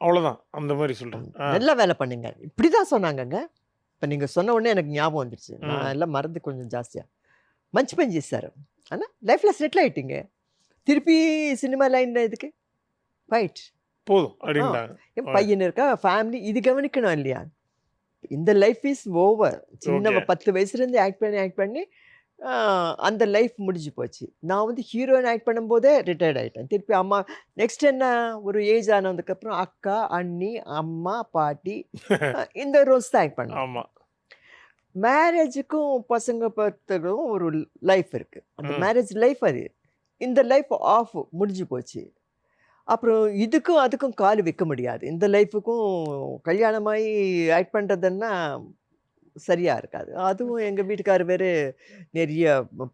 அவ்வளோதான். அந்த மாரி சொல்றேன். ஆ. நல்லா வேலை பண்ணீங்க. இப்படிதான் சொன்னாங்கங்க. இப்ப நீங்க சொன்ன உடனே எனக்கு ஞாபகம் வந்துருச்சு. ம். நான் எல்லாம் மறந்து கொஞ்சம் ஜாஸ்தியா. மஞ்சு பஞ்சி சார். ஆனா லைஃப்ல செட்டில் ஆயிட்டீங்க. திருப்பி சினிமா லைன்ல எதுக்கு? ஃபைட். போதும் ஆ. அப்படின்ட்டாங்க. என் பையன் இருக்கா, ஃபேமிலி இது கவனிக்கணும் இல்லையா? இந்த லைஃப் இஸ் ஓவர். சின்ன ஓகே. 10 வயசுலேருந்து ஆக்ட் பண்ணி ஆ, அந்த லைஃப் முடிஞ்சு போச்சு. நான் வந்து ஹீரோயின் ஆக்ட் பண்ணும்போதே ரிட்டயர்ட் ஆயிட்டேன். திருப்பி அம்மா நெக்ஸ்ட் என்ன ஒரு ஏஜ் ஆனதுக்கப்புறம் அக்கா, அண்ணி, அம்மா, பாட்டி இந்த ரோல்ஸ் தான் ஆக்ட் பண்ணேன். ஆமா. மேரேஜுக்கும் பசங்க பார்த்துக்கும் ஒரு லைஃப் இருக்கு. அந்த ம். மேரேஜ் லைஃப் அது. இந்த லைஃப் ஆஃப் முடிஞ்சு போச்சு. அப்புறம் இதுக்கும் அதுக்கும் கால் வைக்க முடியாது. இந்த லைஃபுக்கும் கல்யாணமாகி ஆக்ட் பண்ணுறதுன்னா சரியா இருக்காது. அதுவும் எங்க வீட்டுக்காரர் வேறு நிறைய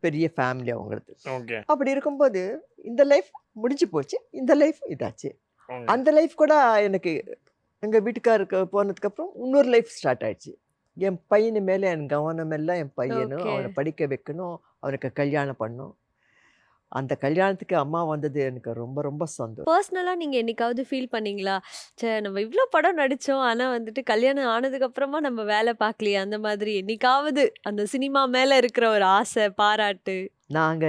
பெரிய ஃபேமிலி அவங்களது. ஓகே. அப்படி இருக்கும்போது இந்த லைஃப் முடிஞ்சு போச்சு. இந்த லைஃப் இதாச்சு. ஓகே. அந்த லைஃப் கூட எனக்கு எங்க வீட்டுக்காருக்கு போனதுக்கப்புறம் இன்னொரு லைஃப் ஸ்டார்ட் ஆயிடுச்சு. என் பையனு மேலே என் கவனம் எல்லாம் என் பையனும். ஓகே. அவனை படிக்க வைக்கணும். அவனுக்கு கல்யாணம் பண்ணணும். அந்த கல்யாணத்துக்கு அம்மா வந்தது எனக்கு ரொம்ப ரொம்ப சந்தோஷம். பர்சனலா நீங்க என்னைக்காவது ஃபீல் பண்ணீங்களா? ச்சே நம்ம இவ்ளோ படம் நடிச்சோம். ஆனா வந்துட்டு கல்யாணம் ஆனதுக்கு அப்புறமா நம்ம வேலை பார்க்கலையே அந்த மாதிரி என்னைக்காவது அந்த சினிமா மேல இருக்கிற ஒரு ஆசை, பாராட்டு? நாங்க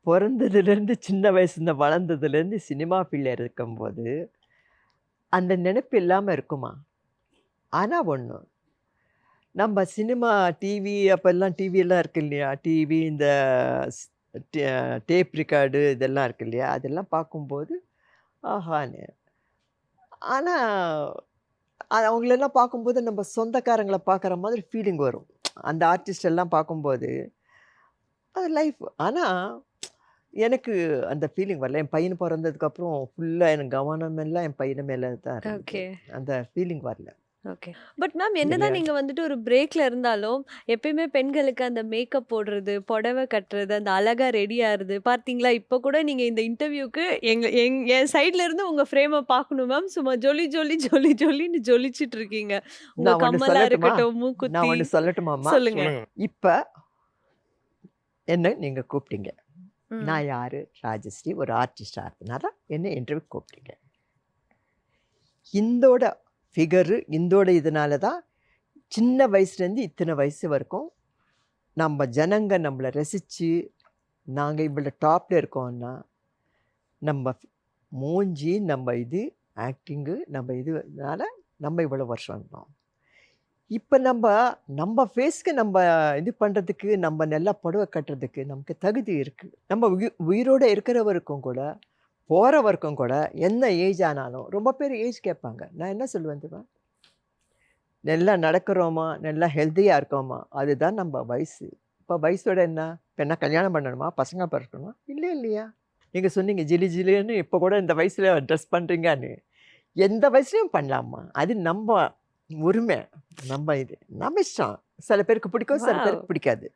பொறந்ததுலேருந்து சின்ன வயசுல வளர்ந்ததுலேருந்து சினிமா ஃபீல்டில் இருக்கும்போது அந்த நினைப்பு இல்லாமல் இருக்குமா? ஆனால் ஒன்று நம்ம சினிமா டிவி அப்போல்லாம் டிவியெல்லாம் இருக்கு இல்லையா? டிவி இந்த டேப் ரெக்கார்டு இதெல்லாம் இருக்கு இல்லையா? அதெல்லாம் பார்க்கும்போது ஆஹான்னு. ஆனால் அவங்களெல்லாம் பார்க்கும்போது நம்ம சொந்தக்காரங்களை பார்க்குற மாதிரி ஃபீலிங் வரும். அந்த ஆர்டிஸ்ட் எல்லாம் பார்க்கும்போது அது லைஃப். ஆனால் எனக்கு அந்த ஃபீலிங் வரல. என் பையன் பிறந்ததுக்கப்புறம் ஃபுல்லாக எனக்கு கவனம் எல்லாம் என் பையன் மேலே தான் இருந்தது. ஓகே. அந்த ஃபீலிங் வரல. ஓகே. பட் மேம் என்னதான் இல்லையா? நீங்க வந்துட்டு ஒரு பிரேக்ல இருந்தாலும், எப்பயுமே பெண்களுக்கு அந்த மேக்கப் போடுறது, புடவை கட்டுறது, அந்த அழகா ரெடி ஆகுறது பார்த்தீங்களா? இப்ப கூட நீங்க இந்த இன்டர்வியூக்கு என் சைட்ல இருந்து உங்க ஃப்ரேம பார்க்கணும் மேம். சும்மா ஜொலி ஜொலி ஜொலி ஜொலின்னு ஜொலிச்சிட்டு இருக்கீங்க. உங்க நான் ஒன்று கம்மலா சொல்லட்டுமா? இருக்கட்டும், நான் மூக்குத்தி. ஒன்று சொல்லட்டுமாம்மா? சொல்லுங்க. சொல்லுங்க. இப்போ என்ன நீங்கள் கூப்பிட்டீங்க. ம். நான் யார்? ராஜஸ்ரீ ஒரு ஆர்டிஸ்டாக இருந்தனால என்ன இன்டர்வியூ கூப்பிட்டீங்க. இந்தோட ஃபிகரு இந்தோட இதனால தான் சின்ன வயசுலேருந்து இத்தனை வயசு வரைக்கும் நம்ம ஜனங்க நம்மளை ரசித்து நாங்கள் இவ்வளோ டாப்பில் இருக்கோம்னா நம்ம மூஞ்சி நம்ம இது ஆக்டிங்கு நம்ம இதுனால நம்ம இவ்வளோ வருஷம் இருந்தோம். இப்போ நம்ம ஃபேஸ்க்கு நம்ம இது பண்ணுறதுக்கு நம்ம நல்லா புடவை கட்டுறதுக்கு நமக்கு தகுதி இருக்குது. நம்ம உயிரோடு இருக்கிறவருக்கும் கூட போகிறவருக்கும் கூட என்ன ஏஜ் ஆனாலும் ரொம்ப பேர் ஏஜ் கேட்பாங்க. நான் என்ன சொல்லுவேன் தெரியுமா? நல்லா நடக்கிறோமா, நல்லா ஹெல்த்தியாக இருக்கோமா, அதுதான் நம்ம வயசு. இப்போ வயசோட என்ன? இப்போ என்ன கல்யாணம் பண்ணணுமா, பசங்க பிறக்கணுமா? இல்லை இல்லையா? நீங்கள் சொன்னீங்க ஜிலி ஜிலின்னு இப்போ கூட இந்த வயசில் ட்ரெஸ் பண்ணுறீங்கன்னு. எந்த வயசுலையும் பண்ணலாமா? அது நம்ம உரிமை. நம்ம இது நம்ம இஷ்டம். சில பேருக்கு பிடிக்கும், சில வாவ்! பேருக்கு பிடிக்காது.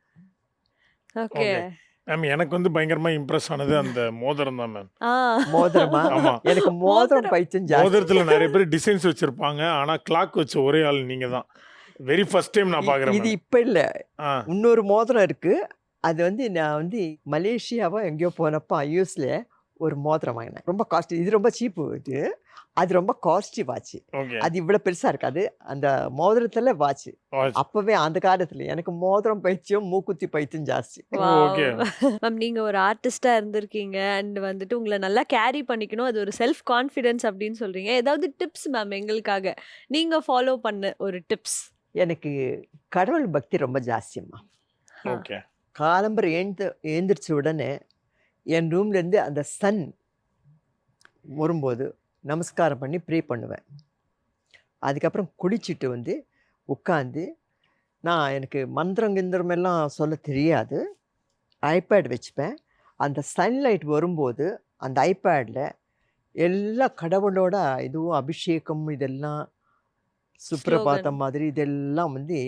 ஓகே. ஓகே. மேம் எனக்கு வந்து பயங்கரமா இம்ப்ரெஸ் ஆனது அந்த மோதிரம் தான் மேம். ஆ. மோதிரமா? ஆமா. எனக்கு மோதிரம் மோதிரம். பைத்தியம் ஜாஸ்தி. மோதிரத்துல நிறைய பேர் டிசைன்ஸ் வச்சிருப்பாங்க. ஆனா கிளாக் வச்ச ஒரே ஆள் நீங்க தான். வெரி ஃபர்ஸ்ட் டைம் நான் பார்க்குறேன் இது மேம். இப்போ இல்லை. ஆ. இன்னொரு மோதிரம் இருக்குது. அது வந்து நான் வந்து மலேசியாவோ எங்கேயோ போனப்போ யூஎஸ்ல ஒரு மோதிரம் வாங்கினேன். ரொம்ப காஸ்ட்லி. இது ரொம்ப சீப்பு இது. அது ரொம்ப காஸ்ட்லி வாட்ச். ஓகே. அது இவ்வளோ பெருசாக இருக்காது. அந்த மோதிரத்தில் வாட்ச். வாட்ச். அப்போவே அந்த காலத்தில் எனக்கு மோதிரம் பைத்தியம் மூக்குத்தி பைத்தியம் ஜாஸ்தி. வாவ்! ஓகே. மேம் நீங்க ஒரு ஆர்டிஸ்ட்டா இருந்திருக்கீங்க. அண்ட் வந்துட்டு உங்கள நல்லா கேரி பண்ணிக்கணும். அது ஒரு செல்ஃப் கான்ஃபிடன்ஸ் அப்படின்னு சொல்றீங்க. ஏதாவது டிப்ஸ் மேம் எங்களுக்காக? நீங்க ஃபாலோ பண்ண ஒரு டிப்ஸ்? எனக்கு கடவுள் பக்தி ரொம்ப ஜாஸ்தியம்மா. ஆ. ஓகே. காலம்பரை எழுந்திரிச்ச உடனே என் ரூம்லேருந்து அந்த சன் வரும்போது நமஸ்காரம் பண்ணி ப்ரே பண்ணுவேன். அதுக்கப்புறம் குளிச்சுட்டு வந்து உட்காந்து எனக்கு மந்திரம் கிந்திரம் எல்லாம் சொல்ல தெரியாது. ஐபேட் வச்சுப்பேன். அந்த சன்லைட் வரும்போது அந்த ஐபேடில் எல்லா கடவுளோட இதுவும் அபிஷேகம் இதெல்லாம் சுப்ரபாதம் ஸ்லோகன். மாதிரி இதெல்லாம் வந்து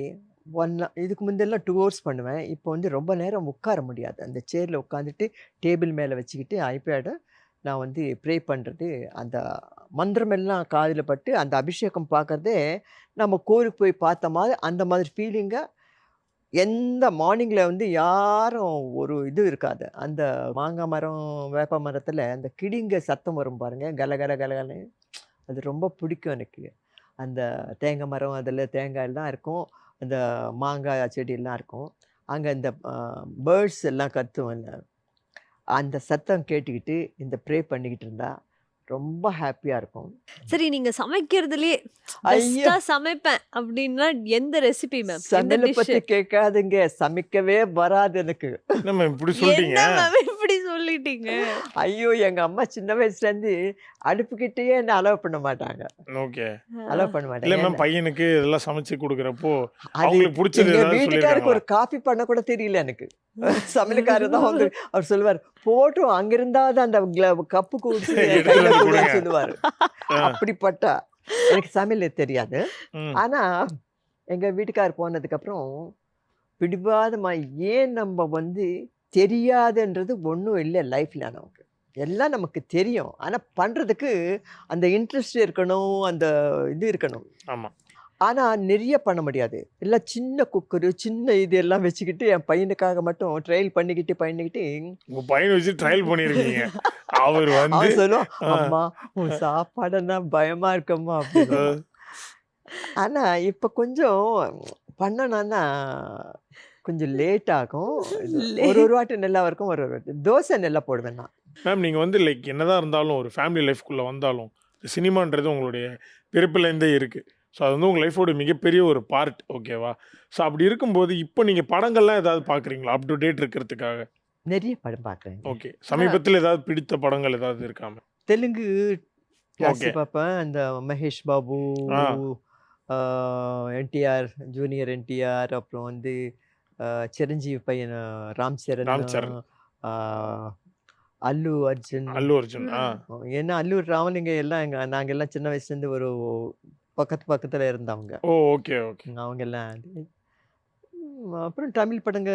இதுக்கு முந்தெல்லாம் 2 ஹவர்ஸ் பண்ணுவேன். இப்போ வந்து ரொம்ப நேரம் உட்கார முடியாது. அந்த சேர்ல உட்காந்துட்டு டேபிள் மேல வச்சுக்கிட்டு ஐபேட நான் வந்து ப்ரே பண்றது, அந்த மந்திரமெல்லாம் காதுல பட்டு, அந்த அபிஷேகம் பார்க்கறதே நம்ம கோயிலுக்கு போய் பார்த்த மாதிரி அந்த மாதிரி ஃபீலிங்க எந்த மார்னிங்ல வந்து யாரும் ஒரு இது இருக்காது. அந்த மாங்கா மரம், வேப்ப மரத்தில அந்த கிடிங்க சத்தம் வரும் பாருங்க. கல கல கலன்னு. அது ரொம்ப பிடிக்கும் எனக்கு. அந்த தேங்காய் மரம் அதில தேங்காய் எல்லாம் இருக்கும். அந்த மாங்காய் செடியெல்லாம் இருக்கும். அங்க இந்த பேர்ட்ஸ் எல்லாம் கத்தும். அந்த சத்தம் கேட்டுக்கிட்டு இந்த ப்ரே பண்ணிக்கிட்டு இருந்தா ரொம்ப ஹேப்பியா இருக்கும். சரி, நீங்க சமைக்கிறதுலயே ஐயோ! பெஸ்ட்டா சமைப்பேன் அப்படின்னா எந்த ரெசிபி மேம்? எந்த சமையல டிஷ்? பத்தி கேட்காதீங்க. சமைக்கவே வராது எனக்கு. என்னம்மா இப்படி சொல்லிட்டீங்க? என்ன மேம் இப்படி சொல்லிட்டீங்க? ஐயோ! எங்க அம்மா சின்ன வயசுலேருந்து அடுப்புக்கிட்டயே என்ன அலோவ் பண்ண மாட்டாங்க. ஓகே. அலோவ் பண்ண இல்ல மாட்டாங்க. மேம், ஏன்னா பையனுக்கு இதெல்லாம் சமைச்சு குடுக்குறப்போ, அது அவங்களுக்கு புடிச்சது எங்க ஏதாவது வீட்டுக்காருக்கு சொல்லியிருக்காங்களா? ஒரு காஃபி பண்ண கூட தெரியல எனக்கு. சமையல்காரர் தான் வந்து அவர் சொல்லுவாரு, "போட்டும் அங்கிருந்தாவது அந்த கப்பு குடுத்து என் எடுத்துட்டு கையில வந்து குடுன்னு" குடுங்க. சொல்லுவாரு. ஆ. அப்படிப்பட்ட எனக்கு சமையல் தெரியாது. ம். ஆனா, எங்க வீட்டுக்காரர் போனதுக்கப்புறம் பிடிவாதமா ஏன் நம்ம வந்து தெரியாதுன்றது ஒண்ணும் இல்ல லைஃப்ல நமக்கு. எல்லாம் நமக்கு தெரியும். ஆனா பண்றதுக்கு அந்த இன்ட்ரெஸ்ட் இருக்கணும். அந்த இது இருக்கணும். ஆமா. ஆனா நெறைய பண்ண முடியாது. எல்லாம் சின்ன குக்கரு, சின்ன இது எல்லாம் வச்சுக்கிட்டு என் பையனுக்காக மட்டும் ட்ரையல் பண்ணிக்கிட்டு உங்க பையன வச்சு ட்ரையல் பண்ணியிருக்கீங்க. அவர் வந்து அவன் சொல்லுவான், ஆ. "அம்மா உன் சாப்பாடுன்னா பயமா இருக்கம்மா" அ. அப்படின்னுவான். ஆனா இப்ப கொஞ்சம் பண்ணணும்னா கொஞ்சம் லேட் ஆகும். இது ஒரு ஒரு வாட்டி நல்லா இருக்கும். ஒரு ஒரு வாட்டி தோசை நல்லா போடுவேன் நான். மேம், நீங்க வந்து லைக் என்னதான் இருந்தாலும் ஒரு ஃபேமிலி லைஃப்குள்ள வந்தாலும், சினிமான்றது உங்களுடைய பிறப்பிலேருந்தே இருக்கு. ஸோ அது வந்து உங்க லைஃபோட மிகப்பெரிய ஒரு பார்ட். ஓகேவா? ஸோ அப்படி இருக்கும்போது, இப்போ நீங்க படங்கள்லாம் ஏதாவது பார்க்குறீங்களா? அப் டு டேட் இருக்கிறதுக்காக? நெறைய படம் பார்க்குறேங்க. ஓகே. சமீபத்தில ஏதாவது பிடித்த படங்கள் ஏதாவது இருக்கா மேம்? தெலுங்கு ஜாஸ்தி ஓகே. பார்ப்பேன். அந்த மகேஷ் பாபு, ஆ. ஆ என்டிஆர், ஜூனியர் என்டிஆர், அப்புறம் வந்து சிரஞ்சீவி பையன் ராம் சரண், ராம் சரண், ஆ அல்லு அர்ஜுன். அல்லு அர்ஜுன். ஆ. ஏன்னா அல்லூர் ராமலிங்கம் எல்லாம் நாங்க எல்லாம் சின்ன வயசுலேருந்து ஒரு பக்கத்துல இருந்தவங்க. ஓ! Okay, okay. அவங்க எல்லாம் அப்புறம் தமிழ் படங்க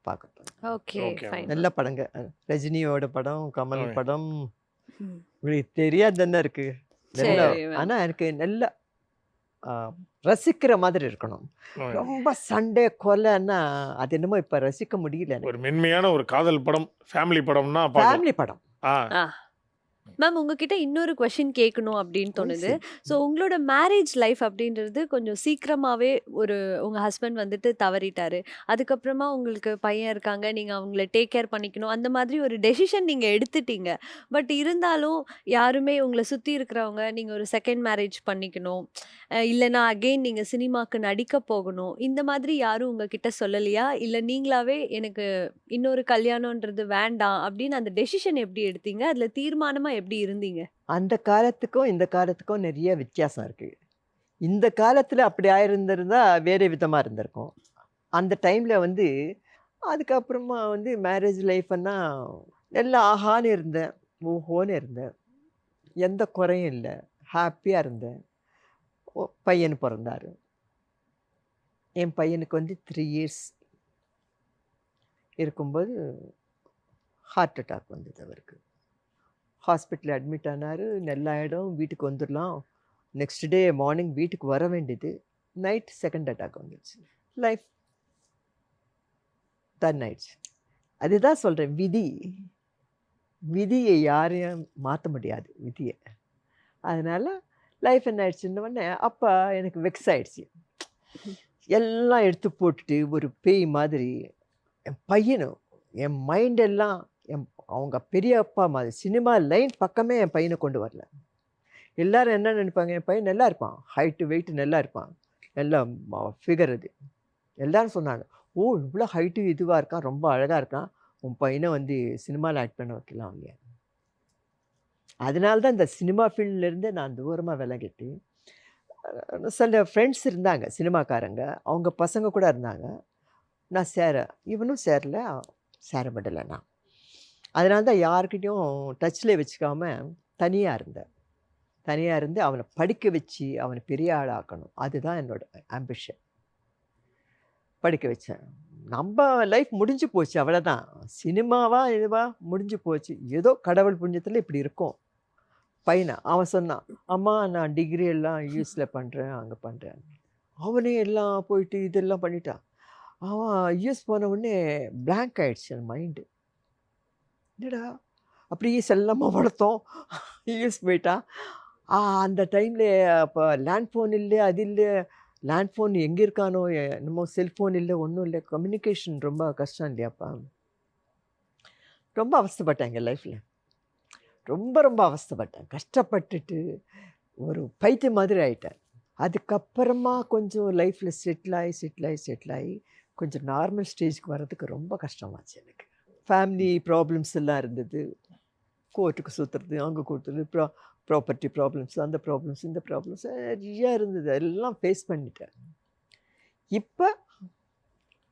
பார்க்குறேன். Okay, okay fine. நல்ல படங்க. ரஜினியோட படம், கமல் ஓகே. படம். ம். உங்களுக்கு தெரியாது தானே இருக்கு. நல்ல சரி மேம். ஆனா எனக்கு நல்ல ஆ, ரசிக்கிற மாதிரி இருக்கணும். ஓ. ரொம்ப சண்டை கொலைன்னா அது என்னமோ இப்ப ரசிக்க முடியல ஒரு எனக்கு. மென்மையான ஒரு காதல் படம், ஃபேமிலி படம்னா பார்க்கலாம். ஃபேமிலி படம். ஆ. ஆ. மேம், உங்ககிட்ட இன்னொரு கொஸ்டின் கேட்கணும் அப்படின்னு தோணுது. சரி. ஸோ உங்களோட மேரேஜ் லைஃப் அப்படின்றது கொஞ்சம் சீக்கிரமாவே உங்க ஹஸ்பண்ட் வந்துட்டு தவறிட்டாரு. அதுக்கப்புறமா உங்களுக்கு பையன் இருக்காங்க. நீங்க அவங்கள டேக் கேர் பண்ணிக்கணும். அந்த மாதிரி ஒரு டெசிஷன் நீங்க எடுத்துட்டீங்க. பட் இருந்தாலும் யாருமே உங்கள சுத்தி இருக்கிறவங்க நீங்க ஒரு செகண்ட் மேரேஜ் பண்ணிக்கணும். இல்லன்னா அகைன் நீங்க சினிமாக்கு நடிக்க போகணும். இந்த மாதிரி யாரும் உங்ககிட்ட சொல்லலையா? இல்ல நீங்களாவே எனக்கு இன்னொரு கல்யாணம்ன்றது வேண்டாம் அப்படின்னு அந்த டெசிஷன் எப்படி எடுத்தீங்க? அதுல தீர்மானமா எப்படி இருந்தீங்க? அந்த காலத்துக்கும் இந்த காலத்துக்கும் நிறைய வித்தியாசம் இருக்கு. இந்த காலத்துல அப்படி ஆயிருந்திருந்தா வேற விதமா இருந்திருக்கும். அந்த டைம்ல வந்து அதுக்கப்புறமா வந்து மேரேஜ் லைஃப்ன்னா எல்லாம் ஆஹான்னு இருந்தேன். ஓஹோன்னு இருந்தேன். எந்த குறையும் இல்ல. ஹேப்பியா இருந்தேன். பையன் பொறந்தாரு. என் பையனுக்கு வந்து 3 இயர்ஸ் இருக்கும்போது ஹார்ட் அட்டாக் வந்தது அவருக்கு. ஹாஸ்பிட்டல்ல அட்மிட் ஆனாரு. நல்லாயிடும். வீட்டுக்கு வந்துடலாம். நெக்ஸ்ட் டே மார்னிங் வீட்டுக்கு வர வேண்டியது. நைட் செகண்ட் அட்டாக் வந்துருச்சு. லைஃப் டன் ஆயிடுச்சு. அதுதான் சொல்றேன் விதி. விதியை யாரையும் மாத்த முடியாது விதிய. அதனால லைஃப் என்ன ஆயிடுச்சுன்ன உடனே அப்ப எனக்கு வெக்ஸ் ஆயிடுச்சு. எல்லாம் எடுத்து போட்டுட்டு ஒரு பேய் மாதிரி என் பையனும் என் மைண்ட் எல்லாம் அவங்க பெரிய அப்பா மாதிரி சினிமா லைன் பக்கமே என் பையனை கொண்டு வரல. எல்லாரும் என்ன நினைப்பாங்க, என் பையன் நல்லா இருப்பான், ஹைட்டு வெயிட் நல்லா இருப்பான், நல்லா ஃபிகர் அது. எல்லாரும் சொன்னாங்க, ஓ இவ்வளோ ஹைட்டு இதுவாக இருக்கான், ரொம்ப அழகாக இருக்கான், உன் பையனை வந்து சினிமாவில் ஆக்ட் பண்ண வைக்கலாம் அவங்க. அதனால தான் இந்த சினிமா ஃபீல்ட்லேருந்து நான் தூரமாக விலகிட்டு சில ஃப்ரெண்ட்ஸ் இருந்தாங்க சினிமாக்காரங்க, அவங்க பசங்க கூட இருந்தாங்க. நான் இவனும் சேர விடலை நான். அதனால தான் யார்கிட்டையும் டச்சில் வச்சுக்காம தனியாக இருந்தேன். தனியாக இருந்து அவனை படிக்க வச்சு அவனை பெரிய ஆளாக்கணும். அதுதான் என்னோட ஆம்பிஷன். படிக்க வச்சேன். நம்ம லைஃப் முடிஞ்சு போச்சு அவ்வளோதான். சினிமாவா இதுவா முடிஞ்சு போச்சு. ஏதோ கடவுள் புண்ணியத்தில் இப்படி இருக்கும். பையனை அவன் சொன்னான், அம்மா நான் டிகிரி எல்லாம் யூஎஸில் பண்ணுறேன், அங்கே பண்ணுறேன். அவனே எல்லாம் போயிட்டு இதெல்லாம் பண்ணிட்டான். அவன் யூஎஸ் போன உடனே பிளாங்க் ஆயிடுச்சு என் மைண்டு. என்னடா அப்படியே செல்லமாக வளர்த்தோம், யூஎஸ் போயிட்டான். அந்த டைமில் அப்போ லேண்ட் ஃபோன் இல்லை, அது இல்லை. லேண்ட் ஃபோன் எங்கே இருக்கானோ, என்னமோ செல்ஃபோன் இல்லை, ஒன்றும் இல்லை. கம்யூனிகேஷன் ரொம்ப கஷ்டம் இல்லையாப்பா. ரொம்ப அவஸ்தைப்பட்டேன் எங்கள் லைஃப்பில். ரொம்ப ரொம்ப அவஸ்தைப்பட்டேன். கஷ்டப்பட்டுட்டு ஒரு பைத்தியம் மாதிரி ஆகிட்டேன். அதுக்கப்புறமா கொஞ்சம் லைஃப்பில் செட்டில் ஆகி கொஞ்சம் நார்மல் ஸ்டேஜ்க்கு வர்றதுக்கு ரொம்ப கஷ்டமாச்சு எனக்கு. ஃபேமிலி ப்ராப்ளம்ஸ் எல்லாம் இருந்தது. கோர்ட்டுக்கு சுற்றுறது, அங்கே கொடுத்துறது, ப்ராப்பர்ட்டி ப்ராப்ளம்ஸ், அந்த ப்ராப்ளம்ஸ், இந்த ப்ராப்ளம்ஸ் நிறையா இருந்தது. எல்லாம் ஃபேஸ் பண்ணிட்டேன். இப்போ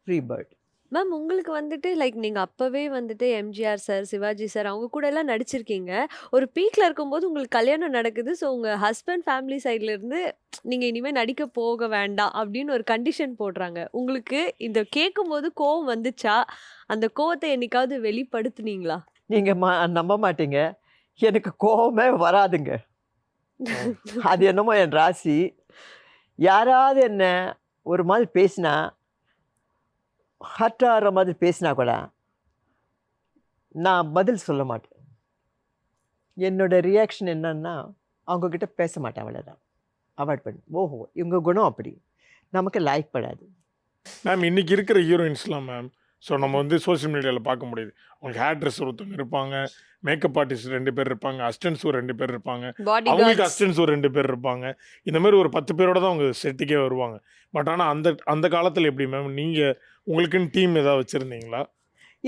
ஃப்ரீ பேர்ட். மேம் உங்களுக்கு வந்துட்டு லைக் நீங்கள் அப்போவே வந்துட்டு எம்ஜிஆர் சார், சிவாஜி சார் அவங்க கூட எல்லாம் நடிச்சிருக்கீங்க. ஒரு பீக்கில் இருக்கும்போது உங்களுக்கு கல்யாணம் நடக்குது. ஸோ உங்கள் ஹஸ்பண்ட் ஃபேமிலி சைட்லேருந்து நீங்கள் இனிமேல் நடிக்க போக வேண்டாம் அப்படின்னு ஒரு கண்டிஷன் போடுறாங்க. உங்களுக்கு இந்த கேட்கும்போது கோவம் வந்துச்சா? அந்த கோவத்தை என்னைக்காவது வெளிப்படுத்துனீங்களா? நீங்கள் நம்ப மாட்டீங்க, எனக்கு கோவமே வராதுங்க. அது என்னமோ என் ராசி. யாராவது என்ன ஒரு மாதிரி பேசினா, ஹர்ட் ஆகிற மாதிரி பேசினா கூட நான் பதில் சொல்ல மாட்டேன். என்னோட ரியாக்ஷன் என்னன்னா, அவங்கக்கிட்ட பேச மாட்டேன், அவ்வளோதான். அவாய்ட் பண்ணி, ஓஹோ இவங்க குணம் அப்படி, நமக்கு லைக் படாது. மேம் இன்னைக்கு இருக்கிற ஹீரோயின்ஸ்லாம் மேம், ஸோ நம்ம வந்து சோஷியல் மீடியாவில் பார்க்க முடியுது. அவங்களுக்கு ஹேர் ட்ரெஸ் ஒருத்தவங்க இருப்பாங்க, மேக்கப் ஆர்டிஸ்ட் 2 பேர் இருப்பாங்க, அசிஸ்டன்ஸ் ஒரு 2 பேர் இருப்பாங்க, பாடி அவங்களுக்கு கார்ட்ஸ். அசிஸ்டன்ஸ் ஒரு 2 பேர் இருப்பாங்க. இந்த மாதிரி ஒரு 10 பேரோட தான் அவங்க செட்டுக்கே வருவாங்க. பட் ஆனால் அந்த காலத்தில் எப்படி மேம், நீங்கள் உங்களுக்குன்னு டீம் ஏதாவது வச்சுருந்தீங்களா?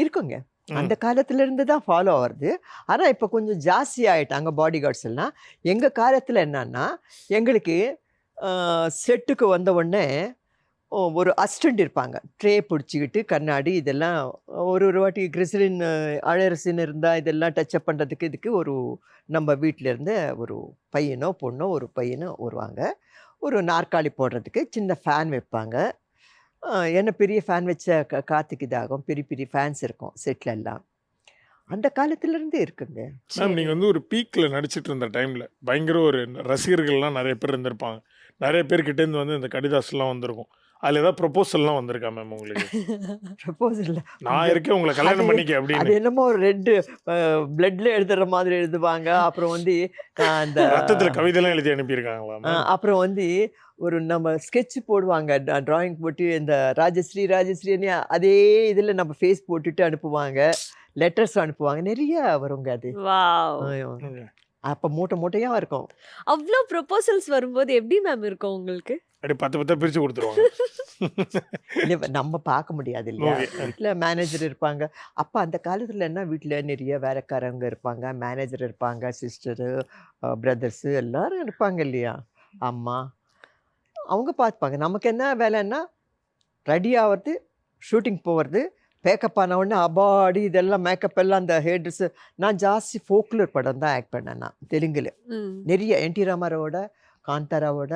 இருக்குங்க, ம். அந்த காலத்துலேருந்து தான் ஃபாலோ ஆகுது. ஆனால் இப்போ கொஞ்சம் ஜாஸ்தி ஆகிட்டாங்க பாடி கார்ட்ஸ் எல்லாம். எங்கள் காலத்தில் என்னன்னா, எங்களுக்கு செட்டுக்கு வந்த உடனே ஒரு அசிஸ்டண்ட் இருப்பாங்க, ட்ரே பிடிச்சிக்கிட்டு கண்ணாடி இதெல்லாம் ஒரு வாட்டி கிரிசலின் அழரசின் இருந்தால் இதெல்லாம் டச்சப் பண்ணுறதுக்கு இதுக்கு ஒரு நம்ம வீட்டிலேருந்து ஒரு பையனோ பொண்ணோ ஒரு பையனோ வருவாங்க. ஒரு நாற்காலி போடுறதுக்கு சின்ன ஃபேன் வைப்பாங்க. என்ன பெரிய ஃபேன் வச்ச காற்றுக்கு இதாகும், பெரிய பெரிய ஃபேன்ஸ் இருக்கும் செட்டில் எல்லாம். அந்த காலத்துலேருந்தே இருக்குங்க. மேம் நீங்கள் வந்து ஒரு பீக்கில் நடிச்சிட்டு இருந்த டைமில் பயங்கர ஒரு ரசிகர்கள்லாம் நிறைய பேர் இருந்திருப்பாங்க. நிறைய பேர்கிட்டேருந்து வந்து இந்த கடிதாசெல்லாம் வந்திருக்கும். அதில் ஏதாவது ப்ரொபோசல்லாம் வந்திருக்கா மேம் உங்களுக்கு? ப்ரப்போசல் நான் இருக்கேன் உங்களை கல்யாணம் அது பண்ணிக்க அது அப்படின்னு. என்னமோ ரெட் பிளட்ல எழுதுற மாதிரி எழுதுவாங்க. அப்புறம் வந்து அந்த ரத்தத்தில் கவிதைலாம் எழுதி அனுப்பியிருக்காங்களா மேம்? அப்புறம் வந்து ஒரு நம்ம ஸ்கெட்ச் போடுவாங்க, டிராயிங் போட்டு இந்த ராஜஸ்ரீன்னு அதே இதில் நம்ம ஃபேஸ் போட்டுட்டு அனுப்புவாங்க, லெட்டர்ஸ் அனுப்புவாங்க, நிறைய வருங்க அது. வாவ். Okay. அப்போ மூட்டையாக இருக்கும். அவ்வளோ ப்ரொபோசல்ஸ் வரும்போது எப்படி மேம் இருக்கும் உங்களுக்கு? அப்படி 10 பிரித்து கொடுத்துருவாங்க. இல்லை நம்ம பார்க்க முடியாது இல்லையா, ஓகே. வீட்டில் மேனேஜர் இருப்பாங்க. அப்போ அந்த காலத்தில் என்ன, வீட்டில் நிறைய வேலைக்காரங்க இருப்பாங்க, மேனேஜர் இருப்பாங்க, சிஸ்டரு, பிரதர்ஸு எல்லாரும் இருப்பாங்க இல்லையா, அம்மா அவங்க பார்த்துப்பாங்க. நமக்கு என்ன வேலைன்னா ரெடி ஆகிறது, ஷூட்டிங் போகிறது, பேக்கப் ஆன உடனே அபாடி இதெல்லாம் மேக்கப் எல்லாம் அந்த ஹேர் ட்ரெஸ்ஸு. நான் ஜாஸ்தி ஃபோக்லர் படம் தான் ஆக்ட் பண்ணேன் நான் தெலுங்குல. ம். நிறைய என்டி ராமாராவோட, காந்தாராவோட,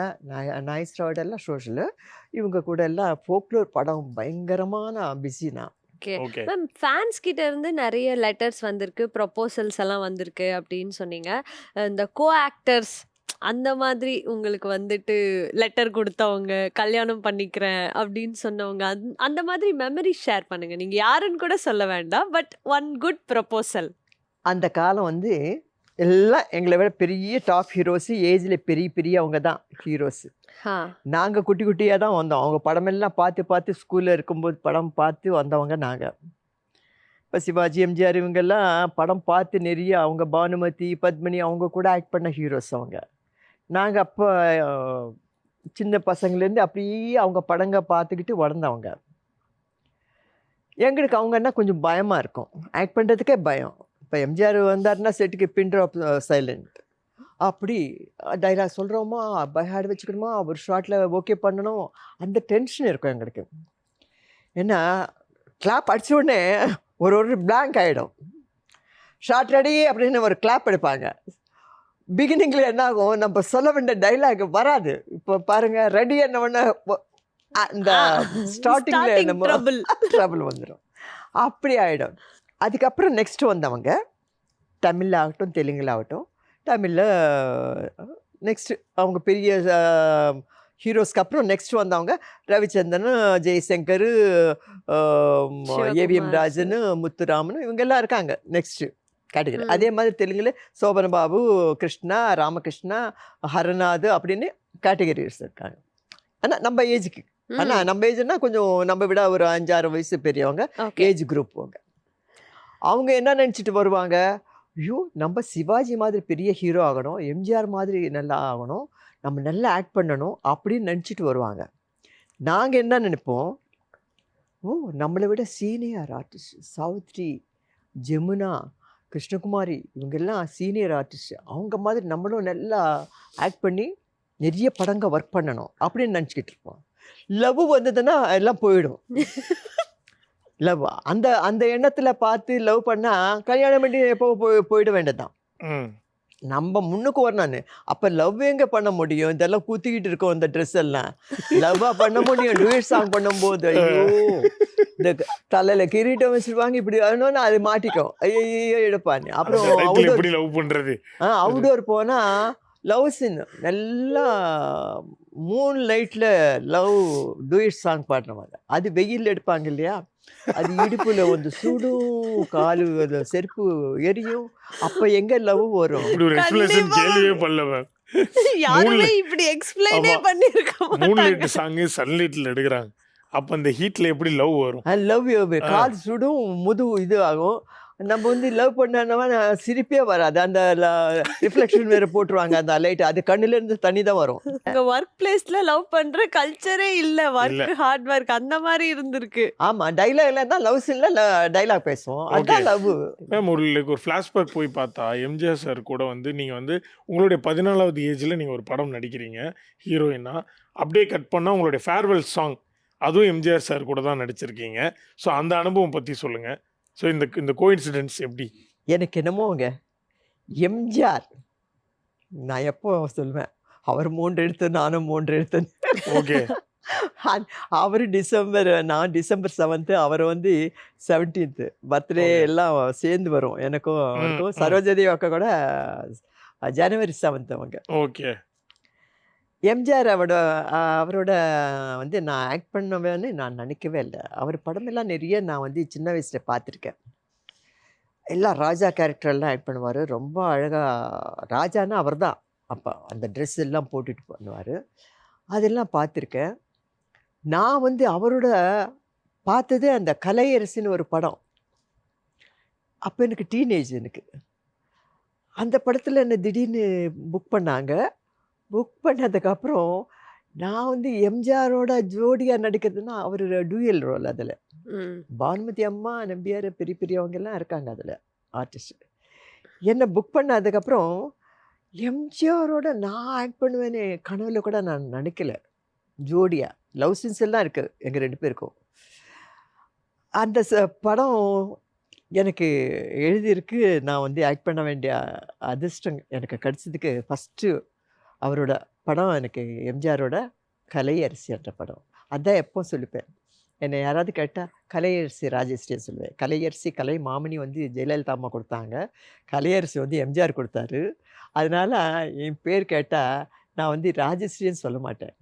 நாயஸ்ராவோட எல்லாம் சோஷியல், இவங்க கூட எல்லாம் ஃபோக்லோர் படம் பயங்கரமான பிஸி நான். Okay okay. மேம், ஃபேன்ஸ் கிட்ட இருந்து நிறைய லெட்டர்ஸ் வந்திருக்கு, ப்ரொபோசல்ஸ் எல்லாம் வந்திருக்கு அப்படின்னு சொன்னீங்க. இந்த கோ ஆக்டர்ஸ் அந்த மாதிரி உங்களுக்கு வந்துட்டு லெட்டர் கொடுத்தவங்க, கல்யாணம் பண்ணிக்கிறேன் அப்படின்னு சொன்னவங்க, அந்த மாதிரி மெமரி ஷேர் பண்ணுங்க. நீங்க யாருன்னு கூட சொல்ல வேண்டாம், பட் ஒன் குட் ப்ரொபோசல். அந்த காலம் வந்து எல்லாம் எங்களை விட பெரிய டாப் ஹீரோஸு, ஏஜில் பெரிய பெரிய அவங்க தான் ஹீரோஸு. நாங்கள் குட்டி குட்டியாக தான் வந்தோம். அவங்க படமெல்லாம் பார்த்து ஸ்கூலில் இருக்கும்போது படம் பார்த்து வந்தவங்க நாங்கள். இப்போ சிவாஜி, எம்ஜிஆர் இவங்கெல்லாம் படம் பார்த்து நிறைய, அவங்க பானுமதி, பத்மினி அவங்க கூட ஆக்ட் பண்ண ஹீரோஸ் அவங்க. நாங்கள் அப்போ சின்ன பசங்கள்லேருந்து அப்படியே அவங்க படங்க பார்த்துக்கிட்டு வளர்ந்தவங்க. எங்களுக்கு அவங்கன்னா கொஞ்சம் பயமாக இருக்கும், ஆக்ட் பண்ணுறதுக்கே பயம். இப்போ எம்ஜிஆர் வந்தாருன்னா செட்டுக்கு பின் ட்ராப் சைலண்ட், அப்படி டைலாக் சொல்கிறோமா, பை ஹேட் வச்சுக்கணுமா, ஒரு ஷார்ட்டில் ஓகே பண்ணணும், அந்த டென்ஷன் இருக்கும் எங்களுக்கு. ஏன்னா கிளாப் அடிச்ச உடனே ஒரு பிளாங்க் ஆகிடும். ஷார்ட் ரெடி அப்படின்னு ஒரு கிளாப் எடுப்பாங்க. பிகினிங்கில் என்ன ஆகும், நம்ம சொல்ல வேண்டிய டைலாக் வராது. இப்போ பாருங்கள், ரெடி என்ன ஒன்று அந்த ஸ்டார்டிங்கில் ஸ்டார்டிங் நம்ம ட்ரபிள். ட்ரபிள் வந்துடும். அப்படி ஆகிடும். அதுக்கப்புறம் நெக்ஸ்ட் வந்தவங்க தமிழ் ஆகட்டும் தெலுங்குல ஆகட்டும், தமிழில் நெக்ஸ்ட் அவங்க பெரிய ஹீரோஸ்க்கு அப்புறம் நெக்ஸ்ட் வந்தவங்க ரவிச்சந்திரன், ஜெய்சங்கர், ஏவிஎம் சிவகுமார் ராஜன், சார். முத்துராமன் இவங்கெல்லாம் இருக்காங்க நெக்ஸ்ட் கேட்டகரி. ம். அதே மாதிரி தெலுங்குல சோபன பாபு, கிருஷ்ணா, ராமகிருஷ்ணா, ஹரநாத் அப்படின்னு கேட்டகரிஸ் இருக்காங்க. ஆனால் நம்ம ஏஜுக்கு, ம். ஆனால் நம்ம ஏஜ்னா கொஞ்சம் நம்ம விட ஒரு 5-6 வயசு பெரியவங்க ஓகே. ஏஜ் குரூப் அவங்க என்ன நினச்சிட்டு வருவாங்க, ஐயோ நம்ம சிவாஜி மாதிரி பெரிய ஹீரோ ஆகணும், எம்ஜிஆர் மாதிரி நல்லா ஆகணும், நம்ம நல்லா ஆக்ட் பண்ணணும் அப்படின்னு நினச்சிட்டு வருவாங்க. நாங்கள் என்ன நினைப்போம், ஓ நம்மளை விட சீனியர் ஆர்டிஸ்ட் சாவித்ரி, ஜெமுனா, கிருஷ்ணகுமாரி இவங்கெல்லாம் சீனியர் ஆர்டிஸ்ட், அவங்க மாதிரி நம்மளும் நல்லா ஆக்ட் பண்ணி நிறைய படங்க ஒர்க் பண்ணணும் அப்படின்னு நினச்சிக்கிட்டு இருப்போம். லவ் வந்ததுன்னா எல்லாம் போயிடும். லவ் அந்த அந்த எண்ணத்தில் பார்த்து லவ் பண்ணால் கல்யாணம் பண்ணி எப்போ போயிட வேண்டியதுதான். ம். நம்ம முன்னுக்கு வரணும். அப்போ லவ் எங்கே பண்ண முடியும்? இதெல்லாம் குத்திக்கிட்டு இருக்கோம் இந்த ட்ரெஸ் எல்லாம். லவ்வாக பண்ண முடியும் டூயட் சாங் பண்ணும்போது. ஐயோ இந்த தலையில் கிரீட்டம் வச்சுருவாங்க, இப்படி வரணும்னு அது மாட்டிக்கும். ஐயோ எடுப்பான்னு. அந்த அப்புறம் டயத்தில் அவுடோர் எப்படி லவ் பண்ணுறது? அவுடோர் போனால் லவ் சீன் நல்லா மூன் லைட்டில் லவ் டூயட் சாங் பாடுறவங்க. அது வெயில் எடுப்பாங்க இல்லையா, அது இடுப்பில் வந்து சுடும், காலு செருப்பு எரியும். அப்போ எங்கே லவ் வரும்? இப்படி ஒரு எக்ஸ்பிளேஷன் கண்டிப்பா கேள்வியே பண்ணல மேம். யாருமே மூணு இப்படி எக்ஸ்பிளைனே ஆமா பண்ணிருக்க மாட்டாங்க. மூன்லைட் சாங்கு சன்லைட்டில் எடுக்கிறாங்க. அப்போ அந்த ஹீட்டில் எப்படி லவ் வரும்? லவ் ஆ கால் சுடும், இது ஆகும். நம்ம வந்து லவ் பண்ணோன்னா சிரிப்பே வராது. அந்த ரிஃப்ளெக்ஷன் வேறு போட்டுருவாங்க அந்த லைட், அது கண்ணுலேருந்து தண்ணி தான் வரும். உங்க ஒர்க் பிளேஸ்ல லவ் பண்ற கல்ச்சரே இல்ல. இல்லை. ஒர்க் ஹார்ட் ஒர்க் அந்த மாதிரி இருந்திருக்கு. ஆமாம், டைலாக்ல தான் லவ் சீனில் டைலாக் பேசுவோம், ஓகே அதுதான் லவ். மேம். ஒரு ஃப்ளாஷ்பேக் போய் பார்த்தா எம்ஜிஆர் சார் கூட வந்து நீங்கள் வந்து உங்களுடைய 14வது ஏஜில் நீங்கள் ஒரு படம் நடிக்கிறீங்க ஹீரோயினா. அப்படியே கட் பண்ணால் உங்களுடைய ஃபேர்வெல் சாங் அதுவும் எம்ஜிஆர் சார் கூட தான் நடிச்சிருக்கீங்க. ஸோ அந்த அனுபவம் பற்றி சொல்லுங்கள். ஸோ இந்த கோஇன்சிடென்ஸ் எப்படி? எனக்கு என்னமோங்க எம்ஜிஆர், நான் எப்போ சொல்லுவேன், அவர் 3 எழுத்து நானும் 3 எழுத்துன்னு. ஓகே அவர் டிசம்பர், நான் டிசம்பர் 7th, அவர் வந்து 17th பர்த்டே ஓகே எல்லாம் சேர்ந்து வரும். எனக்கும் ம் அவருக்கும். ம் சரோஜதேவி அக்கா கூட ஜனவரி 7th அவங்க. ஓகே எம்ஜிஆர் அவரோட வந்து நான் ஆக்ட் பண்ணுவேன்னு நான் நினைக்கவே இல்லை. அவர் படமெல்லாம் நிறைய நான் வந்து சின்ன வயசில் பார்த்துருக்கேன். எல்லாம் ராஜா கேரக்டர்லாம் ஆக்ட் பண்ணுவார். ரொம்ப அழகாக ராஜானா அவர் தான். அப்போ அந்த ட்ரெஸ் எல்லாம் போட்டுட்டு பண்ணுவார். அதெல்லாம் பார்த்துருக்கேன். நான் வந்து அவரோட பார்த்ததே அந்த கலையரசின்னு ஒரு படம். அப்போ எனக்கு டீனேஜ் எனக்கு. அந்த படத்தில் என்ன திடீர்னு புக் பண்ணாங்க. புக் பண்ணதுக்கப்புறம் நான் வந்து எம்ஜிஆரோட ஜோடியாக நடிக்கிறதுனா அவர் டூயல் ரோல். அதில் ம். பானுமதி அம்மா, நம்பியார், பெரிய பெரியவங்கெல்லாம் இருக்காங்க அதில் ஆர்டிஸ்ட். என்னை புக் பண்ணதுக்கப்புறம் எம்ஜிஆரோட நான் ஆக்ட் பண்ணுவேன்னு கனவுல கூட நான் நினைக்கல. ஜோடியாக லவ் சீன்ஸ் எல்லாம் இருக்குது எங்கள் 2 பேருக்கும். அந்த படம் எனக்கு எழுதியிருக்கு. நான் வந்து ஆக்ட் பண்ண வேண்டிய அதிர்ஷ்டம் எனக்கு கிடச்சதுக்கு ஃபஸ்ட்டு அவரோட படம் எனக்கு எம்ஜிஆரோட கலையரசி என்ற படம். அதான் எப்போ சொல்லிப்பேன். என்னை யாராவது கேட்டால் கலையரசி ராஜஸ்ரீன்னு சொல்லுவேன். கலையரசி கலை மாமணி வந்து ஜெயலலிதா அம்மா கொடுத்தாங்க, கலையரசி வந்து எம்ஜிஆர் கொடுத்தாரு. அதனால் என் பேர் கேட்டால் நான் வந்து ராஜஸ்ரீன்னு சொல்ல மாட்டேன்,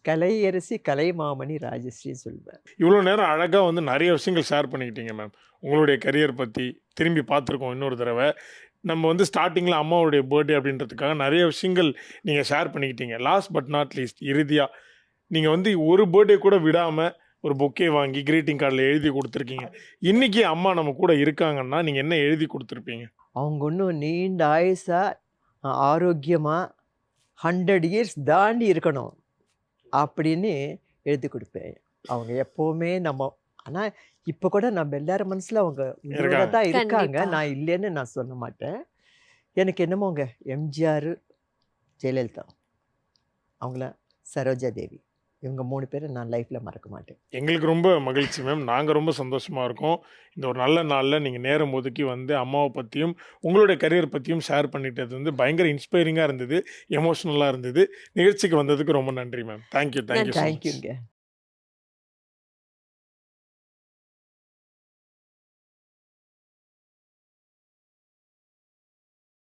கலையரசி கலை மாமணி ராஜஸ்ரீன்னு சொல்லுவேன். இவ்வளோ நேரம் அழகாக வந்து நிறைய விஷயங்கள் ஷேர் பண்ணிக்கிட்டீங்க மேம். உங்களுடைய கரியர் பற்றி திரும்பி பார்த்துருக்கோம் இன்னொரு தடவை. நம்ம வந்து ஸ்டார்டிங்கில் அம்மாவுடைய பர்த்டே அப்படின்றதுக்காக நிறைய விஷயங்கள் நீங்கள் ஷேர் பண்ணிக்கிட்டீங்க. லாஸ்ட் பட் நாட் லீஸ்ட் இறுதியாக நீங்கள் வந்து ஒரு பர்த்டே கூட விடாமல் ஒரு பொக்கே வாங்கி கிரீட்டிங் கார்டில் எழுதி கொடுத்துருக்கீங்க. இன்றைக்கி அம்மா நம்ம கூட இருக்காங்கன்னா நீங்கள் என்ன எழுதி கொடுத்துருப்பீங்க? அவங்க இன்னும் நீண்ட ஆயுசாக ஆரோக்கியமாக 100 இயர்ஸ் தாண்டி இருக்கணும் அப்படின்னு எழுதி கொடுப்பேன். அவங்க எப்போவுமே நம்ம, ஆனால் இப்போ கூட நம்ம எல்லாரும் மனசில் அவங்க இதோட இருக்காங்க. தான் இருக்காங்க. கண்டிப்பா. நான் இல்லைன்னு நான் சொல்ல மாட்டேன். எனக்கு என்னமோங்க எம்ஜிஆர், ஜெயலலிதா, அவங்கள சரோஜா தேவி இவங்க 3 பேரை நான் லைஃப்பில் மறக்க மாட்டேன். எங்களுக்கு ரொம்ப மகிழ்ச்சி மேம். நாங்கள் ரொம்ப சந்தோஷமாக இருக்கோம். இந்த ஒரு நல்ல நாளில் நீங்கள் நேரம் ஒதுக்கி வந்து அம்மாவை பற்றியும் உங்களுடைய கரியர் பற்றியும் ஷேர் பண்ணிட்டது வந்து பயங்கர இன்ஸ்பைரிங்காக இருந்தது, எமோஷ்னலாக இருந்தது. நிகழ்ச்சிக்கு வந்ததுக்கு ரொம்ப நன்றி மேம். Thank you so much. தேங்க்யூங்க.